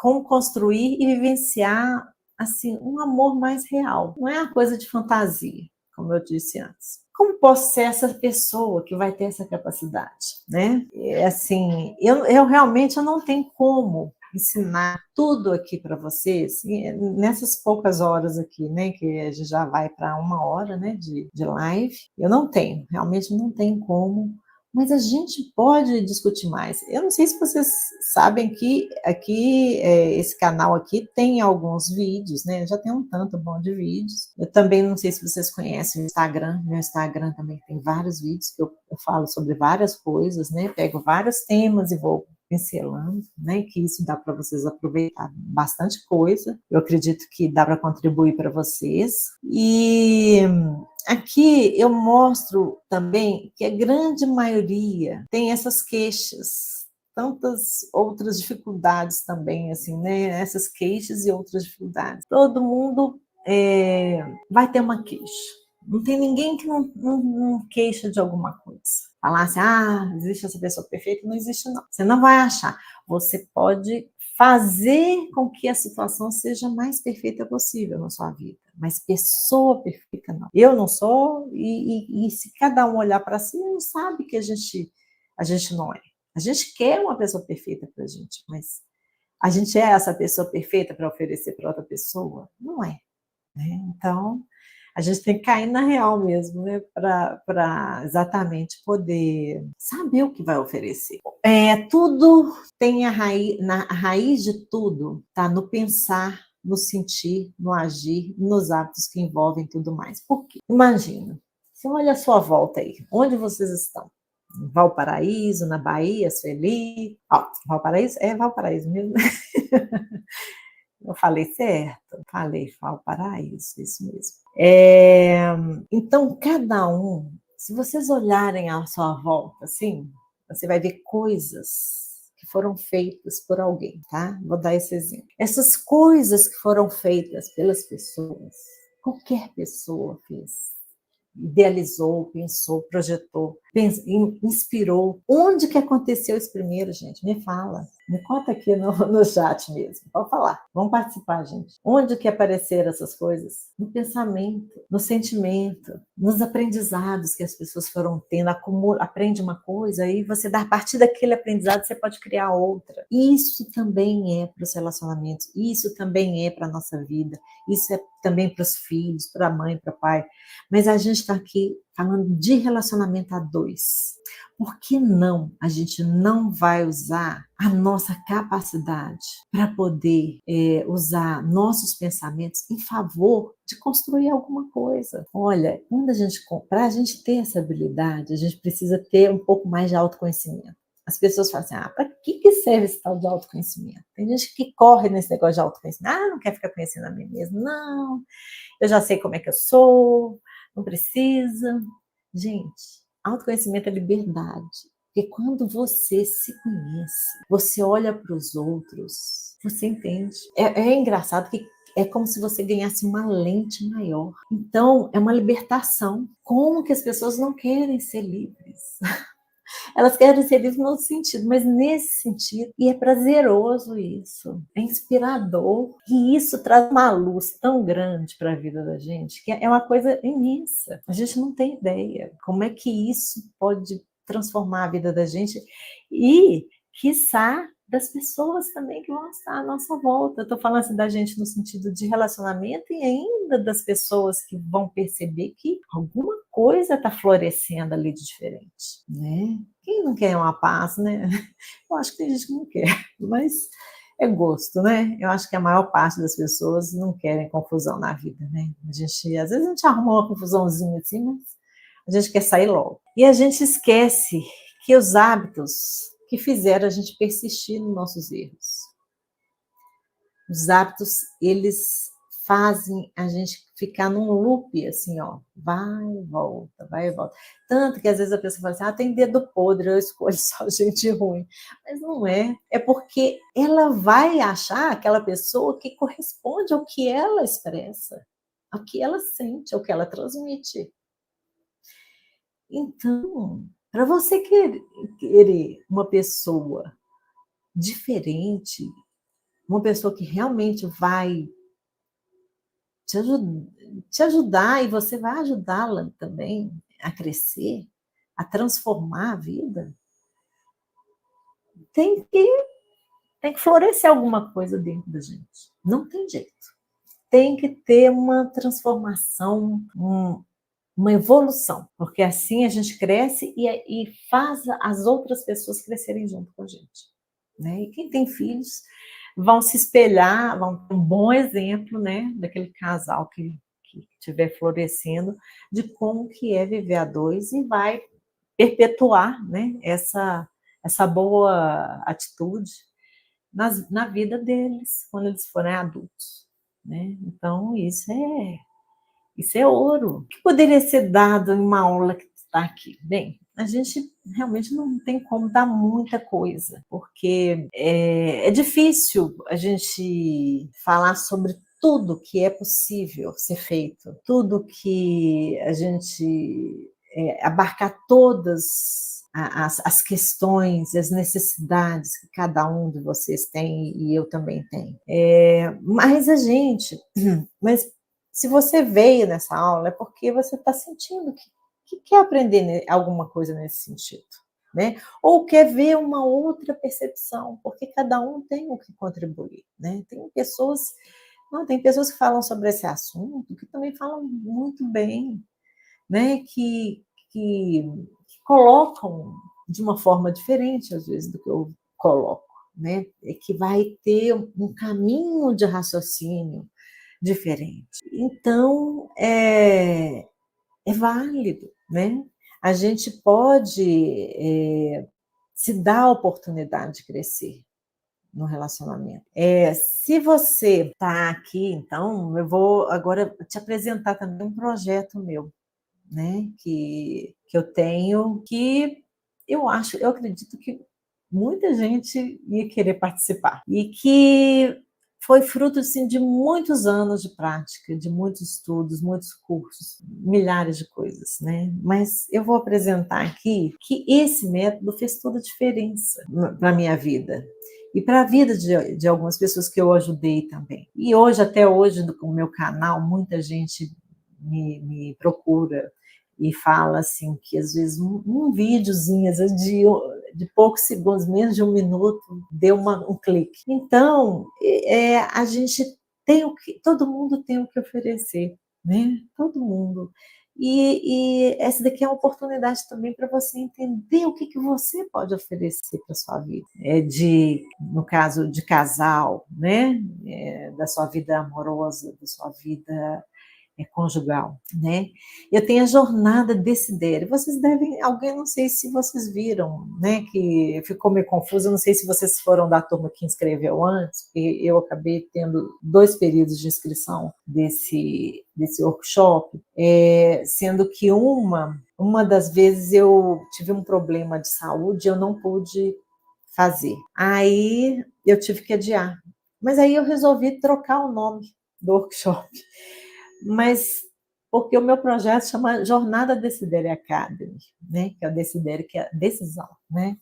como construir e vivenciar assim um amor mais real. Não é uma coisa de fantasia, como eu disse antes. Como posso ser essa pessoa que vai ter essa capacidade, né? Assim, eu realmente não tenho como ensinar tudo aqui para vocês nessas poucas horas aqui, né? Que a gente já vai para 1 hora, né? De live. Eu realmente não tenho como. Mas a gente pode discutir mais. Eu não sei se vocês sabem que aqui, esse canal aqui tem alguns vídeos, né? Já tem um tanto bom de vídeos. Eu também não sei se vocês conhecem o Instagram. Meu Instagram também tem vários vídeos que eu falo sobre várias coisas, né? Pego vários temas e vou pincelando, né? Que isso dá para vocês aproveitar bastante coisa. Eu acredito que dá para contribuir para vocês. E aqui eu mostro também que a grande maioria tem essas queixas, tantas outras dificuldades também, assim, né? Essas queixas e outras dificuldades. Todo mundo vai ter uma queixa. Não tem ninguém que não queixa de alguma coisa. Falar assim, existe essa pessoa perfeita? Não existe, não. Você não vai achar. Você pode fazer com que a situação seja mais perfeita possível na sua vida. Mas pessoa perfeita, não. Eu não sou, e se cada um olhar para si, não sabe que a gente não é. A gente quer uma pessoa perfeita para a gente, mas a gente é essa pessoa perfeita para oferecer para outra pessoa? Não é. Né? Então, a gente tem que cair na real mesmo, né? Para exatamente poder saber o que vai oferecer. Tudo tem a raiz de tudo está no pensar, no sentir, no agir, nos hábitos que envolvem tudo mais. Por quê? Imagina, você olha a sua volta aí, onde vocês estão? Em Valparaíso, na Bahia, Sueli. Valparaíso? É Valparaíso mesmo. Eu falei certo? Falei Valparaíso, isso mesmo. Então, cada um, se vocês olharem à sua volta, assim, você vai ver coisas que foram feitas por alguém, tá? Vou dar esse exemplo. Essas coisas que foram feitas pelas pessoas, qualquer pessoa fez, idealizou, pensou, projetou. inspirou? Onde que aconteceu isso primeiro, gente? Me fala. Me conta aqui no chat mesmo. Pode falar. Vamos participar, gente. Onde que apareceram essas coisas? No pensamento, no sentimento, nos aprendizados que as pessoas foram tendo. Aprende uma coisa, aí você dá a partir daquele aprendizado, você pode criar outra. Isso também é para os relacionamentos. Isso também é para a nossa vida. Isso é também para os filhos, para a mãe, para o pai. Mas a gente está aqui falando de relacionamento a dois. Por que não a gente não vai usar a nossa capacidade para poder usar nossos pensamentos em favor de construir alguma coisa? Olha, para a gente ter essa habilidade, a gente precisa ter um pouco mais de autoconhecimento. As pessoas falam assim, para que serve esse tal de autoconhecimento? Tem gente que corre nesse negócio de autoconhecimento. Não quer ficar conhecendo a mim mesmo. Não, eu já sei como é que eu sou, não precisa. Gente, autoconhecimento é liberdade. Porque quando você se conhece, você olha para os outros, você entende. É engraçado que é como se você ganhasse uma lente maior. Então, é uma libertação. Como que as pessoas não querem ser livres? Elas querem ser livres no outro sentido, mas nesse sentido, e é prazeroso isso, é inspirador, e isso traz uma luz tão grande para a vida da gente, que é uma coisa imensa. A gente não tem ideia como é que isso pode transformar a vida da gente e, quiçá, das pessoas também que vão estar à nossa volta. Eu estou falando assim da gente no sentido de relacionamento e ainda das pessoas que vão perceber que alguma coisa está florescendo ali de diferente, né? Quem não quer uma paz, né? Eu acho que tem gente que não quer, mas é gosto, né? Eu acho que a maior parte das pessoas não querem confusão na vida, né? Às vezes a gente arruma uma confusãozinha assim, mas a gente quer sair logo. E a gente esquece que os hábitos que fizeram a gente persistir nos nossos erros. Os hábitos, eles fazem a gente ficar num loop, assim, ó, vai e volta, vai e volta. Tanto que às vezes a pessoa fala assim, tem dedo podre, eu escolho só gente ruim. Mas não é. É porque ela vai achar aquela pessoa que corresponde ao que ela expressa, ao que ela sente, ao que ela transmite. Então, para você querer uma pessoa diferente, uma pessoa que realmente vai te ajudar e você vai ajudá-la também a crescer, a transformar a vida, tem que florescer alguma coisa dentro da gente. Não tem jeito. Tem que ter uma transformação, uma evolução, porque assim a gente cresce e faz as outras pessoas crescerem junto com a gente. Né? E quem tem filhos vão se espelhar, vão ter um bom exemplo, né, daquele casal que estiver florescendo, de como que é viver a dois e vai perpetuar, né, essa boa atitude na vida deles, quando eles forem adultos. Né? Então, isso é ouro. O que poderia ser dado em uma aula que está aqui? Bem, a gente realmente não tem como dar muita coisa, porque é difícil a gente falar sobre tudo que é possível ser feito, tudo que a gente abarcar todas as questões, as necessidades que cada um de vocês tem e eu também tenho. Mas se você veio nessa aula, é porque você está sentindo que quer aprender alguma coisa nesse sentido, né? Ou quer ver uma outra percepção, porque cada um tem o que contribuir, né? Tem pessoas que falam sobre esse assunto, que também falam muito bem, né? Que colocam de uma forma diferente, às vezes, do que eu coloco, né? Que vai ter um caminho de raciocínio diferente. Então, é válido, né? A gente pode se dar a oportunidade de crescer no relacionamento. Se você está aqui, então, eu vou agora te apresentar também um projeto meu, né? Que eu tenho, que eu acredito que muita gente ia querer participar. E que foi fruto, assim, de muitos anos de prática, de muitos estudos, muitos cursos, milhares de coisas, né? Mas eu vou apresentar aqui que esse método fez toda a diferença para a minha vida. E para a vida de algumas pessoas que eu ajudei também. E hoje, até hoje, com o meu canal, muita gente me procura e fala assim que às vezes um videozinho, às vezes de poucos segundos, menos de 1 minuto, deu um clique. Então, a gente tem todo mundo tem o que oferecer, né? Todo mundo. E essa daqui é uma oportunidade também para você entender o que você pode oferecer para a sua vida. No caso de casal, né? Da sua vida amorosa, da sua vida conjugal, né? Eu tenho a jornada Decidere. Vocês devem, alguém, não sei se vocês viram, né? Que ficou meio confuso. Eu não sei se vocês foram da turma que inscreveu antes, porque eu acabei tendo 2 períodos de inscrição desse workshop, sendo que uma das vezes eu tive um problema de saúde, eu não pude fazer. Aí eu tive que adiar. Mas aí eu resolvi trocar o nome do workshop. Mas porque o meu projeto chama Jornada Decidere Academy, né? Que é o Decidere, que é a decisão, né?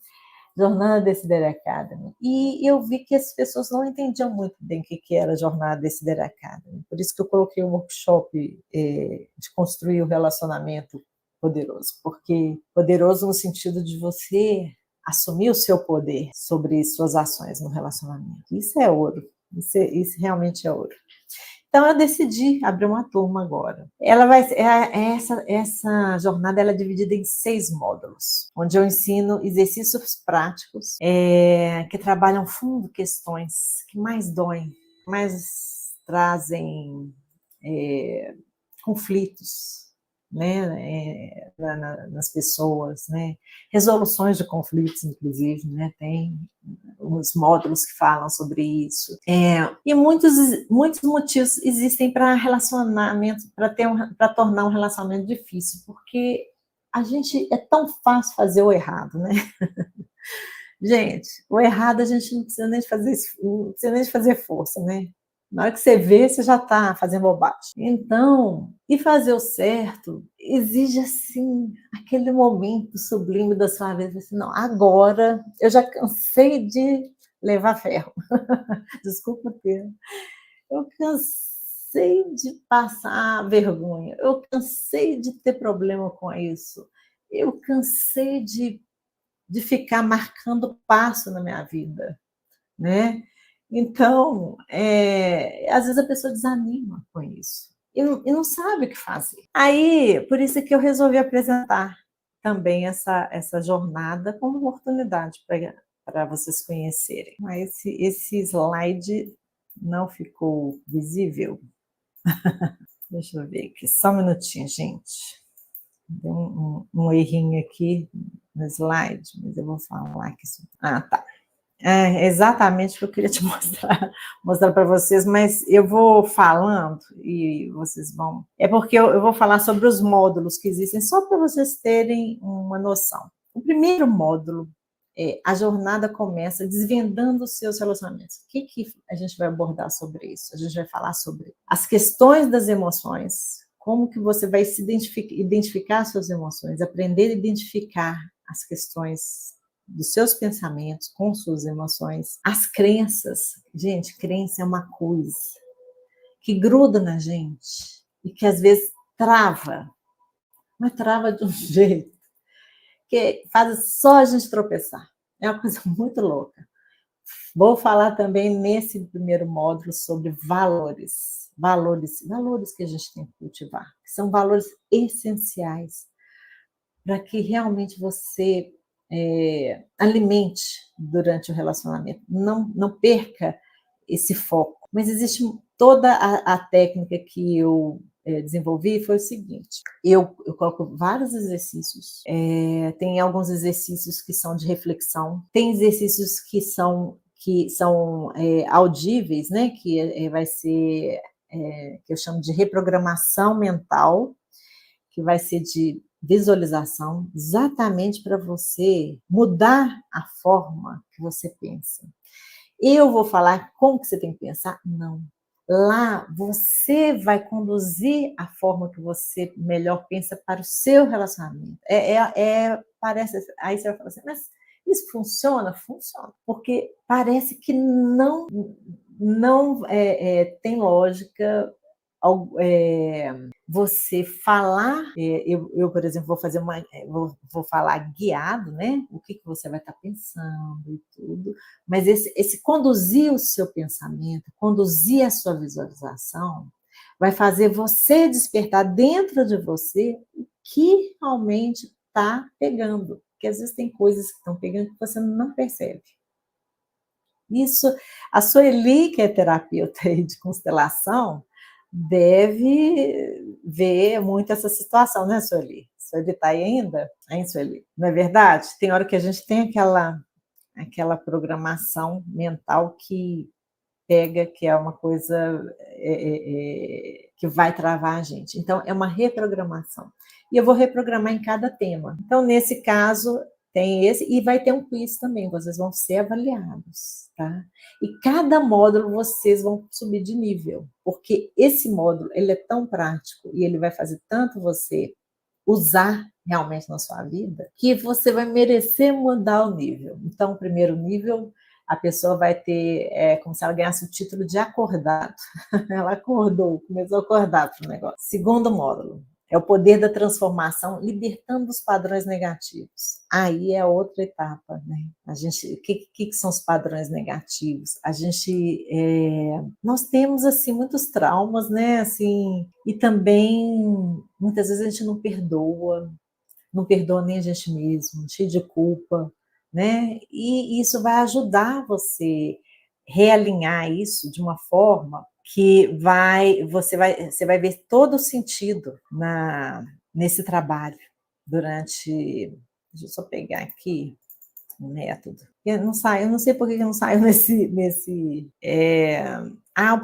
Jornada Decidere Academy. E eu vi que as pessoas não entendiam muito bem o que era a Jornada Decidere Academy. Por isso que eu coloquei um workshop de construir o relacionamento poderoso. Porque poderoso no sentido de você assumir o seu poder sobre suas ações no relacionamento. Isso é ouro. Isso realmente é ouro. Então, eu decidi abrir uma turma agora. Essa jornada ela é dividida em 6 módulos, onde eu ensino exercícios práticos que trabalham fundo questões que mais doem, mais trazem conflitos, né, nas pessoas, né, resoluções de conflitos, inclusive, né, tem uns módulos que falam sobre isso. E muitos motivos existem para relacionamento, para tornar um relacionamento difícil, porque a gente é tão fácil fazer o errado, né? Gente, o errado a gente não precisa nem de fazer força, né? Na hora que você vê, você já está fazendo bobagem. Então, e fazer o certo exige, assim, aquele momento sublime da sua vida. Assim, não, agora eu já cansei de levar ferro. Desculpa o termo. Eu cansei de passar vergonha. Eu cansei de ter problema com isso. Eu cansei de ficar marcando passo na minha vida, né? Então, às vezes a pessoa desanima com isso e não sabe o que fazer. Aí, por isso que eu resolvi apresentar também essa jornada como oportunidade para vocês conhecerem. Mas esse slide não ficou visível. Deixa eu ver aqui, só um minutinho, gente. Deu um errinho aqui no slide, mas eu vou falar aqui. Ah, tá. É exatamente o que eu queria te mostrar para vocês, mas eu vou falando e vocês vão. É porque eu vou falar sobre os módulos que existem, só para vocês terem uma noção. O primeiro módulo a jornada começa desvendando os seus relacionamentos. O que a gente vai abordar sobre isso? A gente vai falar sobre as questões das emoções, como que você vai se identificar suas emoções, aprender a identificar as questões dos seus pensamentos com suas emoções, as crenças. Gente, crença é uma coisa que gruda na gente e que às vezes trava, mas trava de um jeito que faz só a gente tropeçar. É uma coisa muito louca. Vou falar também nesse primeiro módulo sobre valores. Valores que a gente tem que cultivar, que são valores essenciais para que realmente você alimente durante o relacionamento. Não perca esse foco. Mas existe toda a técnica que eu desenvolvi foi o seguinte: eu coloco vários exercícios, tem alguns exercícios que são de reflexão, tem exercícios que são audíveis, né? Que vai ser que eu chamo de reprogramação mental, que vai ser de visualização, exatamente para você mudar a forma que você pensa. Eu vou falar como que você tem que pensar? Não. Lá você vai conduzir a forma que você melhor pensa para o seu relacionamento. Parece, aí você vai falar assim, mas isso funciona? Funciona, porque parece que não tem lógica você falar, por exemplo, vou fazer vou falar guiado, né? O que você vai estar pensando e tudo, mas esse conduzir o seu pensamento, conduzir a sua visualização, vai fazer você despertar dentro de você o que realmente está pegando, porque às vezes tem coisas que estão pegando que você não percebe. Isso, a Sueli, que é terapeuta aí de constelação, deve ver muito essa situação, né, Sueli? Sueli está aí ainda? Hein, Sueli? Não é verdade? Tem hora que a gente tem aquela programação mental que pega, que é uma coisa que vai travar a gente. Então, é uma reprogramação. E eu vou reprogramar em cada tema. Então, nesse caso, tem esse, e vai ter um quiz também, vocês vão ser avaliados, tá? E cada módulo vocês vão subir de nível, porque esse módulo, ele é tão prático e ele vai fazer tanto você usar realmente na sua vida, que você vai merecer mudar o nível. Então, o primeiro nível, a pessoa vai ter, como se ela ganhasse o título de acordado. Ela acordou, começou a acordar para o negócio. Segundo módulo, é o poder da transformação, libertando os padrões negativos. Aí é outra etapa, né? O que são os padrões negativos? Nós temos assim muitos traumas, né? Assim, e também muitas vezes a gente não perdoa nem a gente mesmo, cheio de culpa, né? E isso vai ajudar você realinhar isso de uma forma que você vai ver todo o sentido nesse trabalho durante. Deixa eu só pegar aqui o método. Eu não sei por que não saiu nesse. O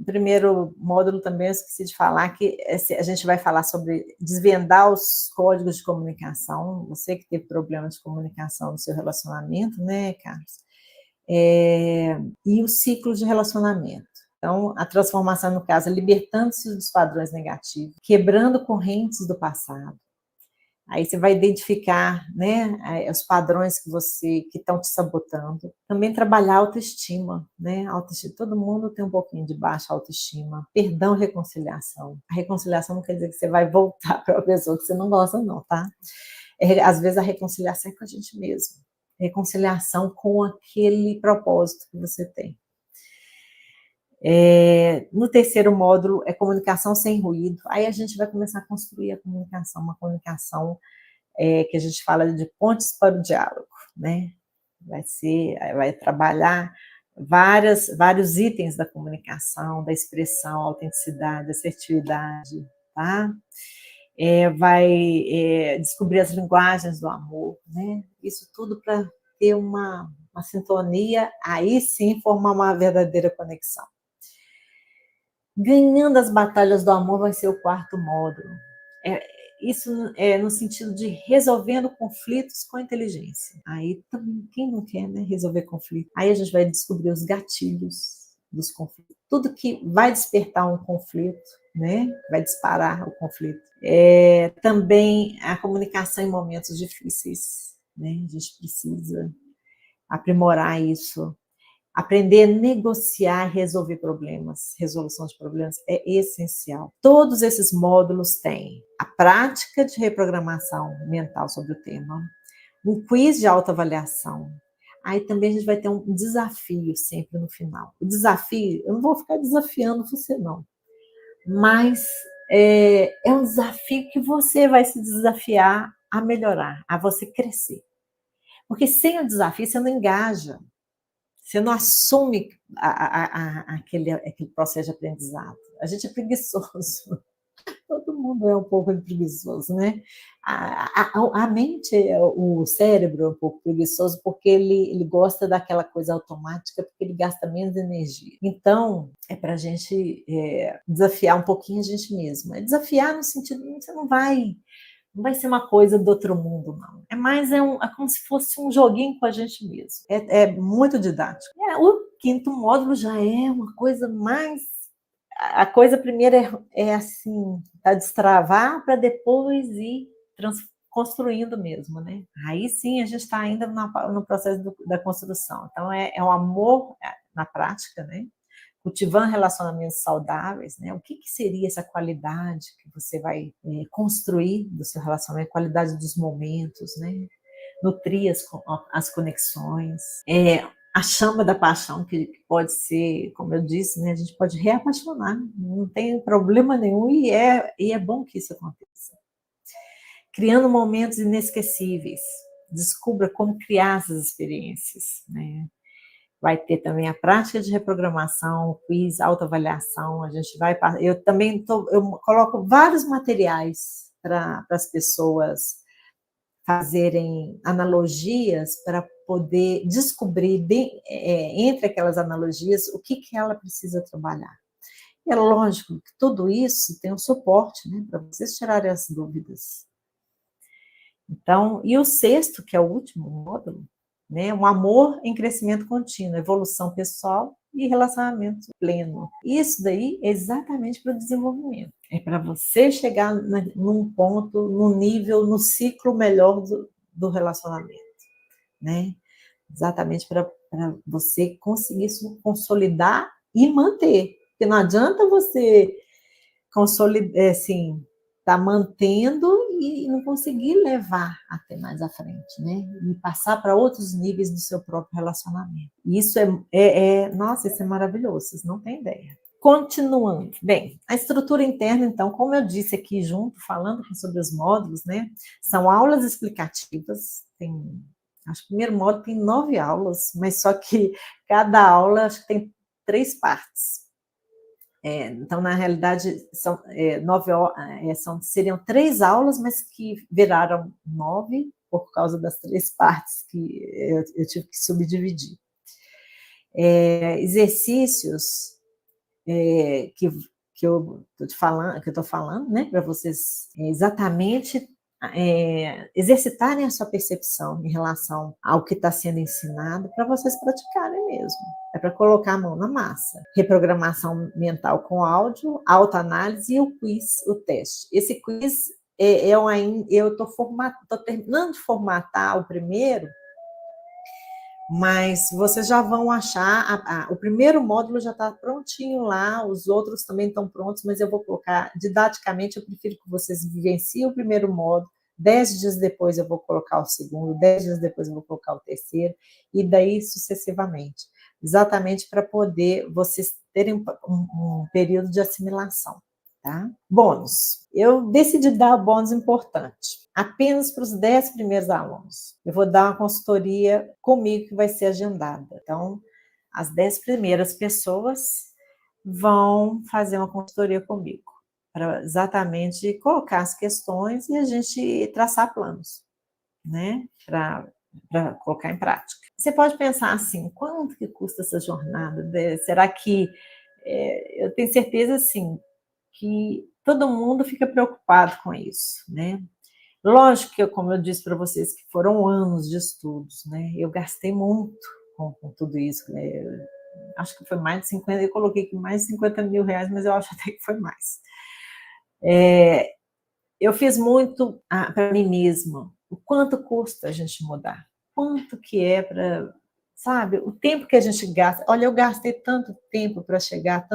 primeiro módulo também eu esqueci de falar, que a gente vai falar sobre desvendar os códigos de comunicação. Você que teve problema de comunicação no seu relacionamento, né, Carlos? E o ciclo de relacionamento. Então, a transformação, no caso, é libertando-se dos padrões negativos, quebrando correntes do passado. Aí você vai identificar, né, os padrões que estão te sabotando. Também trabalhar a autoestima, né? Autoestima. Todo mundo tem um pouquinho de baixa autoestima. Perdão, reconciliação. A reconciliação não quer dizer que você vai voltar para uma pessoa que você não gosta, não, tá? Às vezes a reconciliação é com a gente mesmo. Reconciliação com aquele propósito que você tem. No terceiro módulo é comunicação sem ruído. Aí a gente vai começar a construir a comunicação, uma comunicação que a gente fala de pontes para o diálogo, né? Vai trabalhar vários itens da comunicação, da expressão, autenticidade, assertividade, tá? Vai descobrir as linguagens do amor, né? Isso tudo para ter uma sintonia, aí sim formar uma verdadeira conexão. Ganhando as batalhas do amor vai ser o quarto módulo. Isso é no sentido de resolvendo conflitos com inteligência. Aí também, quem não quer, né, resolver conflito? Aí a gente vai descobrir os gatilhos dos conflitos. Tudo que vai despertar um conflito, né, vai disparar o conflito. Também a comunicação em momentos difíceis, né? A gente precisa aprimorar isso. Aprender a negociar e resolver problemas, resolução de problemas é essencial. Todos esses módulos têm a prática de reprogramação mental sobre o tema, um quiz de autoavaliação. Aí também a gente vai ter um desafio sempre no final. O desafio, eu não vou ficar desafiando você não, mas é um desafio que você vai se desafiar a melhorar, a você crescer. Porque sem o desafio você não engaja. Você não assume aquele processo de aprendizado. A gente é preguiçoso. Todo mundo é um pouco preguiçoso, né? A mente, o cérebro é um pouco preguiçoso porque ele gosta daquela coisa automática, porque ele gasta menos energia. Então, é para a gente desafiar um pouquinho a gente mesmo. É desafiar no sentido que você não vai ser uma coisa do outro mundo, não. É como se fosse um joguinho com a gente mesmo. É muito didático. quinto módulo já é uma coisa mais... A coisa primeiro é assim, tá destravar para depois ir construindo mesmo, né? Aí sim a gente está ainda no processo da construção. Então é um amor na prática, né? Cultivando relacionamentos saudáveis, né? O que seria essa qualidade que você vai construir do seu relacionamento, qualidade dos momentos, né? Nutrir as conexões, a chama da paixão, que pode ser, como eu disse, né? A gente pode reapaixonar, não tem problema nenhum, e é bom que isso aconteça. Criando momentos inesquecíveis, descubra como criar essas experiências, né? Vai ter também a prática de reprogramação, quiz, autoavaliação. A gente vai... Eu também eu coloco vários materiais para as pessoas fazerem analogias para poder descobrir, entre aquelas analogias, o que ela precisa trabalhar. É lógico que tudo isso tem um suporte, né, para vocês tirarem as dúvidas. Então, e o sexto, que é o último módulo, né, um amor em crescimento contínuo, evolução pessoal e relacionamento pleno. Isso daí é exatamente para o desenvolvimento. É para você chegar num ponto, num nível, no ciclo melhor do relacionamento, né? Exatamente para você conseguir se consolidar e manter. Porque não adianta você consolidar, assim, tá mantendo e não conseguir levar até mais à frente, né? E passar para outros níveis do seu próprio relacionamento. Isso nossa, isso é maravilhoso, vocês não têm ideia. Continuando. Bem, a estrutura interna, então, como eu disse aqui junto, falando sobre os módulos, né? São aulas explicativas, acho que o primeiro módulo tem 9 aulas, mas só que cada aula acho que tem 3 partes. Então, na realidade, seriam 3 aulas, mas que viraram 9 por causa das 3 partes que eu tive que subdividir. Exercícios que eu estou falando, né, para vocês exatamente exercitarem a sua percepção em relação ao que está sendo ensinado, para vocês praticarem mesmo. É para colocar a mão na massa. Reprogramação mental com áudio, autoanálise e o quiz, o teste. Esse quiz, eu estou terminando de formatar o primeiro, mas vocês já vão achar, o primeiro módulo já está prontinho lá, os outros também estão prontos, mas eu vou colocar, didaticamente, eu prefiro que vocês vivenciem o primeiro módulo, 10 dias depois eu vou colocar o segundo, 10 dias depois eu vou colocar o terceiro, e daí sucessivamente, exatamente para poder vocês terem um período de assimilação. Tá? Bônus. Eu decidi dar bônus importante, apenas para os 10 primeiros alunos. Eu vou dar uma consultoria comigo que vai ser agendada. Então, as 10 primeiras pessoas vão fazer uma consultoria comigo, para exatamente colocar as questões e a gente traçar planos, né? Para colocar em prática. Você pode pensar assim, quanto que custa essa jornada? Será que... eu tenho certeza, assim, que todo mundo fica preocupado com isso, né? Lógico que, como eu disse para vocês, que foram anos de estudos, né? Eu gastei muito com tudo isso, né? Acho que foi mais de 50, eu coloquei aqui mais de 50 mil reais, mas eu acho até que foi mais. Eu fiz muito para mim mesma. O quanto custa a gente mudar? Quanto que é para... Sabe, o tempo que a gente gasta. Olha, eu gastei tanto tempo para chegar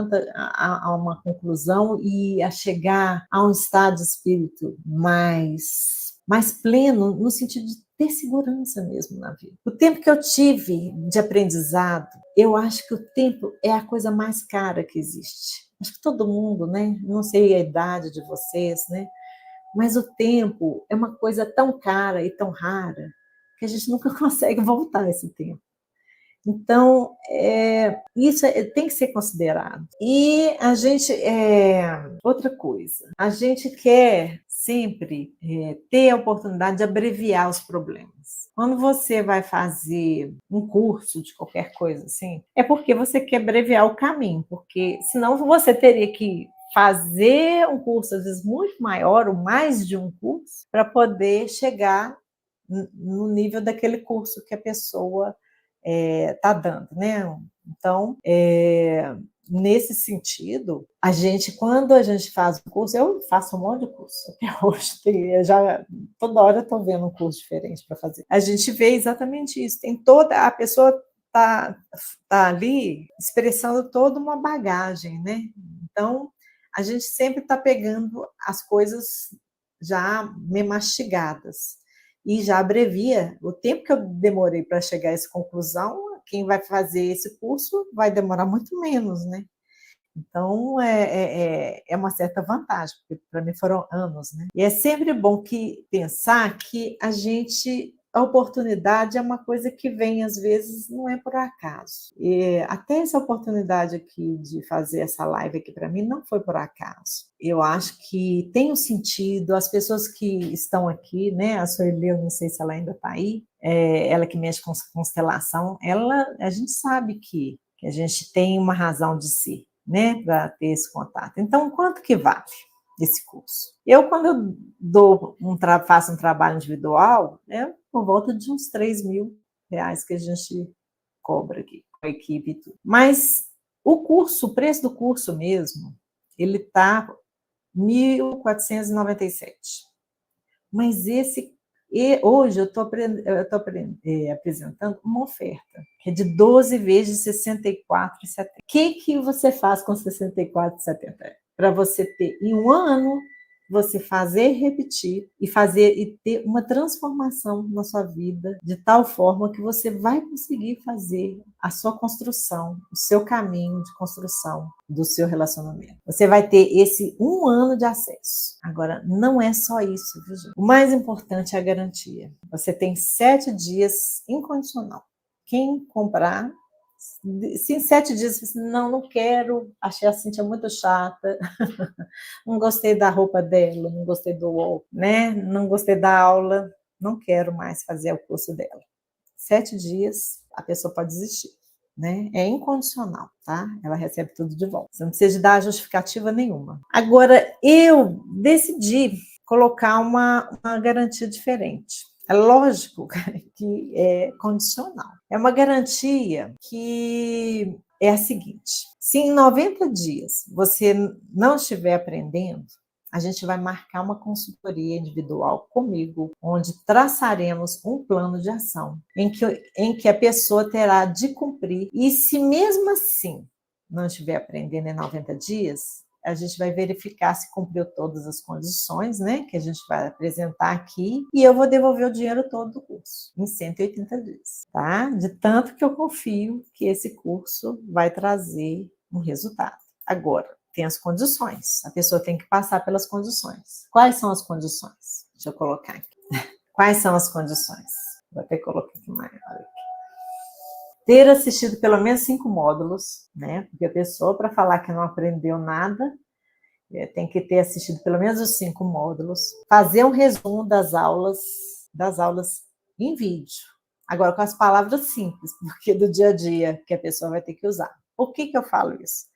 a uma conclusão e a chegar a um estado de espírito mais pleno, no sentido de ter segurança mesmo na vida. O tempo que eu tive de aprendizado, eu acho que o tempo é a coisa mais cara que existe. Acho que todo mundo, né? Não sei a idade de vocês, né? Mas o tempo é uma coisa tão cara e tão rara que a gente nunca consegue voltar esse tempo. Então, isso tem que ser considerado. E a gente, outra coisa, a gente quer sempre ter a oportunidade de abreviar os problemas. Quando você vai fazer um curso de qualquer coisa assim, é porque você quer abreviar o caminho, porque senão você teria que fazer um curso, às vezes, muito maior, ou mais de um curso, para poder chegar no nível daquele curso que a pessoa está dando, né? Então, nesse sentido, quando a gente faz o curso, eu faço um monte de curso até hoje, toda hora eu estou vendo um curso diferente para fazer. A gente vê exatamente isso, a pessoa está ali expressando toda uma bagagem, né? Então, a gente sempre está pegando as coisas já meio mastigadas e já abrevia o tempo que eu demorei para chegar a essa conclusão. Quem vai fazer esse curso vai demorar muito menos, né? Então, é uma certa vantagem, porque para mim foram anos, né? E é sempre bom pensar que a oportunidade é uma coisa que vem, às vezes, não é por acaso. E até essa oportunidade aqui de fazer essa live aqui para mim não foi por acaso. Eu acho que tem um sentido, as pessoas que estão aqui, né? A Sueli, eu não sei se ela ainda está aí, ela que mexe com constelação, a gente sabe que a gente tem uma razão de ser, né, para ter esse contato. Então, quanto que vale esse curso? Quando eu faço um trabalho individual, por volta de uns R$3.000 que a gente cobra aqui, com a equipe e tudo. Mas o preço do curso mesmo, ele está R$1.497. Mas hoje eu estou apresentando uma oferta, que é de 12 vezes de R$64,70. O que você faz com R$64,70? Para você ter, em um ano, você fazer, repetir e ter uma transformação na sua vida, de tal forma que você vai conseguir fazer a sua construção, o seu caminho de construção do seu relacionamento. Você vai ter esse um ano de acesso. Agora, não é só isso, viu, gente? O mais importante é a garantia. Você tem 7 dias incondicional. Quem comprar, se em 7 dias você não quero, achei a Cíntia muito chata, não gostei da roupa dela, não gostei do outro, né? Não gostei da aula, não quero mais fazer o curso dela. 7 dias, a pessoa pode desistir, né? É incondicional, tá? Ela recebe tudo de volta. Você não precisa dar justificativa nenhuma. Agora, eu decidi colocar uma garantia diferente. É lógico que é condicional. É uma garantia que é a seguinte: se em 90 dias você não estiver aprendendo, a gente vai marcar uma consultoria individual comigo, onde traçaremos um plano de ação em que a pessoa terá de cumprir. E se mesmo assim não estiver aprendendo em 90 dias, a gente vai verificar se cumpriu todas as condições, né, que a gente vai apresentar aqui, e eu vou devolver o dinheiro todo do curso, em 180 dias, tá? De tanto que eu confio que esse curso vai trazer um resultado. Agora, tem as condições, a pessoa tem que passar pelas condições. Quais são as condições? Deixa eu colocar aqui. Quais são as condições? Vou até colocar aqui mais. Olha aqui. Ter assistido pelo menos 5 módulos, né? Porque a pessoa, para falar que não aprendeu nada, tem que ter assistido pelo menos os 5 módulos. Fazer um resumo das aulas em vídeo. Agora, com as palavras simples, porque do dia a dia que a pessoa vai ter que usar. Por que eu falo isso?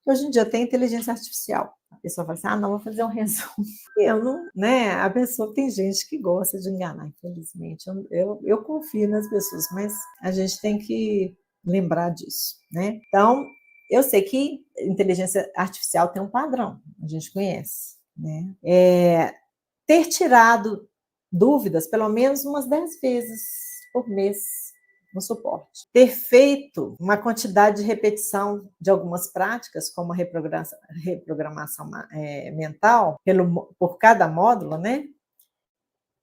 Hoje em dia tem inteligência artificial. A pessoa fala assim, não, vou fazer um resumo. Eu não, né? A pessoa, tem gente que gosta de enganar, infelizmente. Eu confio nas pessoas, mas a gente tem que lembrar disso, né? Então, eu sei que inteligência artificial tem um padrão, a gente conhece, né? Ter tirado dúvidas pelo menos umas 10 vezes por mês no suporte. Ter feito uma quantidade de repetição de algumas práticas, como a reprogramação mental, por cada módulo, né?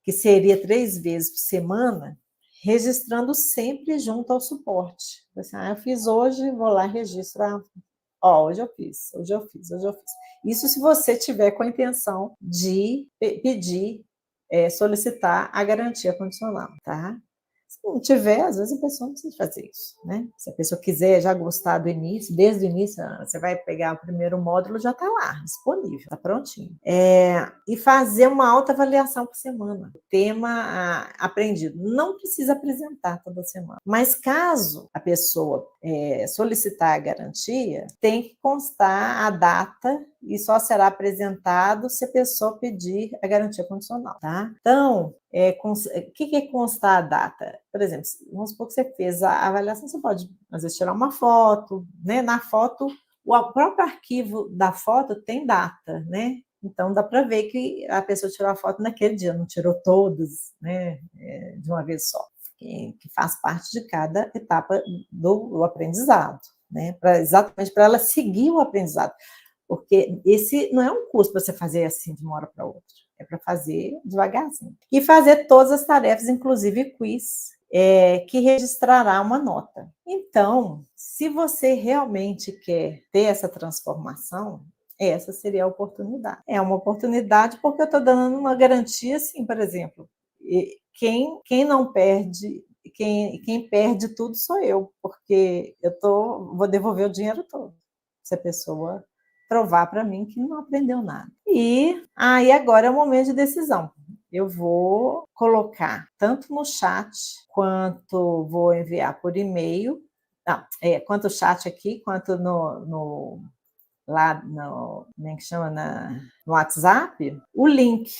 Que seria 3 vezes por semana, registrando sempre junto ao suporte. Assim, eu fiz hoje, vou lá e registro. Hoje eu fiz. Isso se você tiver com a intenção de pedir, solicitar a garantia condicional, tá? Se não tiver, às vezes a pessoa não precisa fazer isso, né? Se a pessoa quiser já gostar do início, desde o início, você vai pegar o primeiro módulo, já está lá, disponível, está prontinho. E fazer uma autoavaliação por semana. Tema aprendido. Não precisa apresentar toda semana. Mas caso a pessoa solicitar a garantia, tem que constar a data e só será apresentado se a pessoa pedir a garantia condicional, tá? Então, o que é constar a data? Por exemplo, vamos supor que você fez a avaliação, você pode, às vezes, tirar uma foto, né? Na foto, o próprio arquivo da foto tem data, né? Então, dá para ver que a pessoa tirou a foto naquele dia, não tirou todas, né? De uma vez só, que faz parte de cada etapa do aprendizado, né? Exatamente para ela seguir o aprendizado. Porque esse não é um curso para você fazer assim de uma hora para outra, é para fazer devagarzinho. E fazer todas as tarefas, inclusive quiz, que registrará uma nota. Então, se você realmente quer ter essa transformação, essa seria a oportunidade. É uma oportunidade porque eu estou dando uma garantia, assim, por exemplo, quem não perde, quem perde tudo sou eu, porque vou devolver o dinheiro todo, se a pessoa provar para mim que não aprendeu nada. E aí agora é o momento de decisão. Eu vou colocar tanto no chat, quanto vou enviar por e-mail, quanto o chat aqui, quanto lá no, como é que chama, no WhatsApp, o link,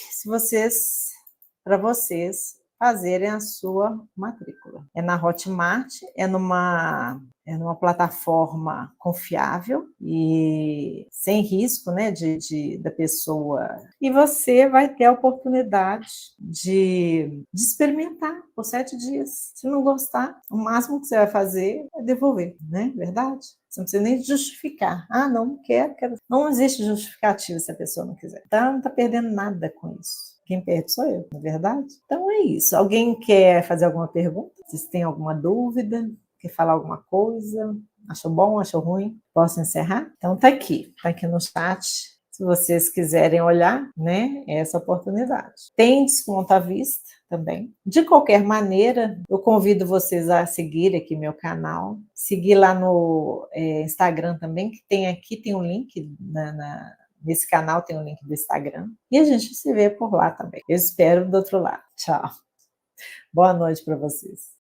para vocês fazerem a sua matrícula. É na Hotmart, é numa plataforma confiável e sem risco, né, da pessoa. E você vai ter a oportunidade de experimentar por 7 dias. Se não gostar, o máximo que você vai fazer é devolver, né? Verdade? Você não precisa nem justificar. Ah, não quero. Não existe justificativa se a pessoa não quiser. Então, não está perdendo nada com isso. Quem perde sou eu, não é verdade? Então é isso. Alguém quer fazer alguma pergunta? Vocês têm alguma dúvida? Quer falar alguma coisa? Achou bom? Achou ruim? Posso encerrar? Então tá aqui no chat. Se vocês quiserem olhar, né, essa oportunidade. Tem desconto à vista também. De qualquer maneira, eu convido vocês a seguir aqui meu canal, seguir lá no Instagram também, que tem um link nesse canal, tem um link do Instagram, e a gente se vê por lá também. Eu espero do outro lado. Tchau. Boa noite para vocês.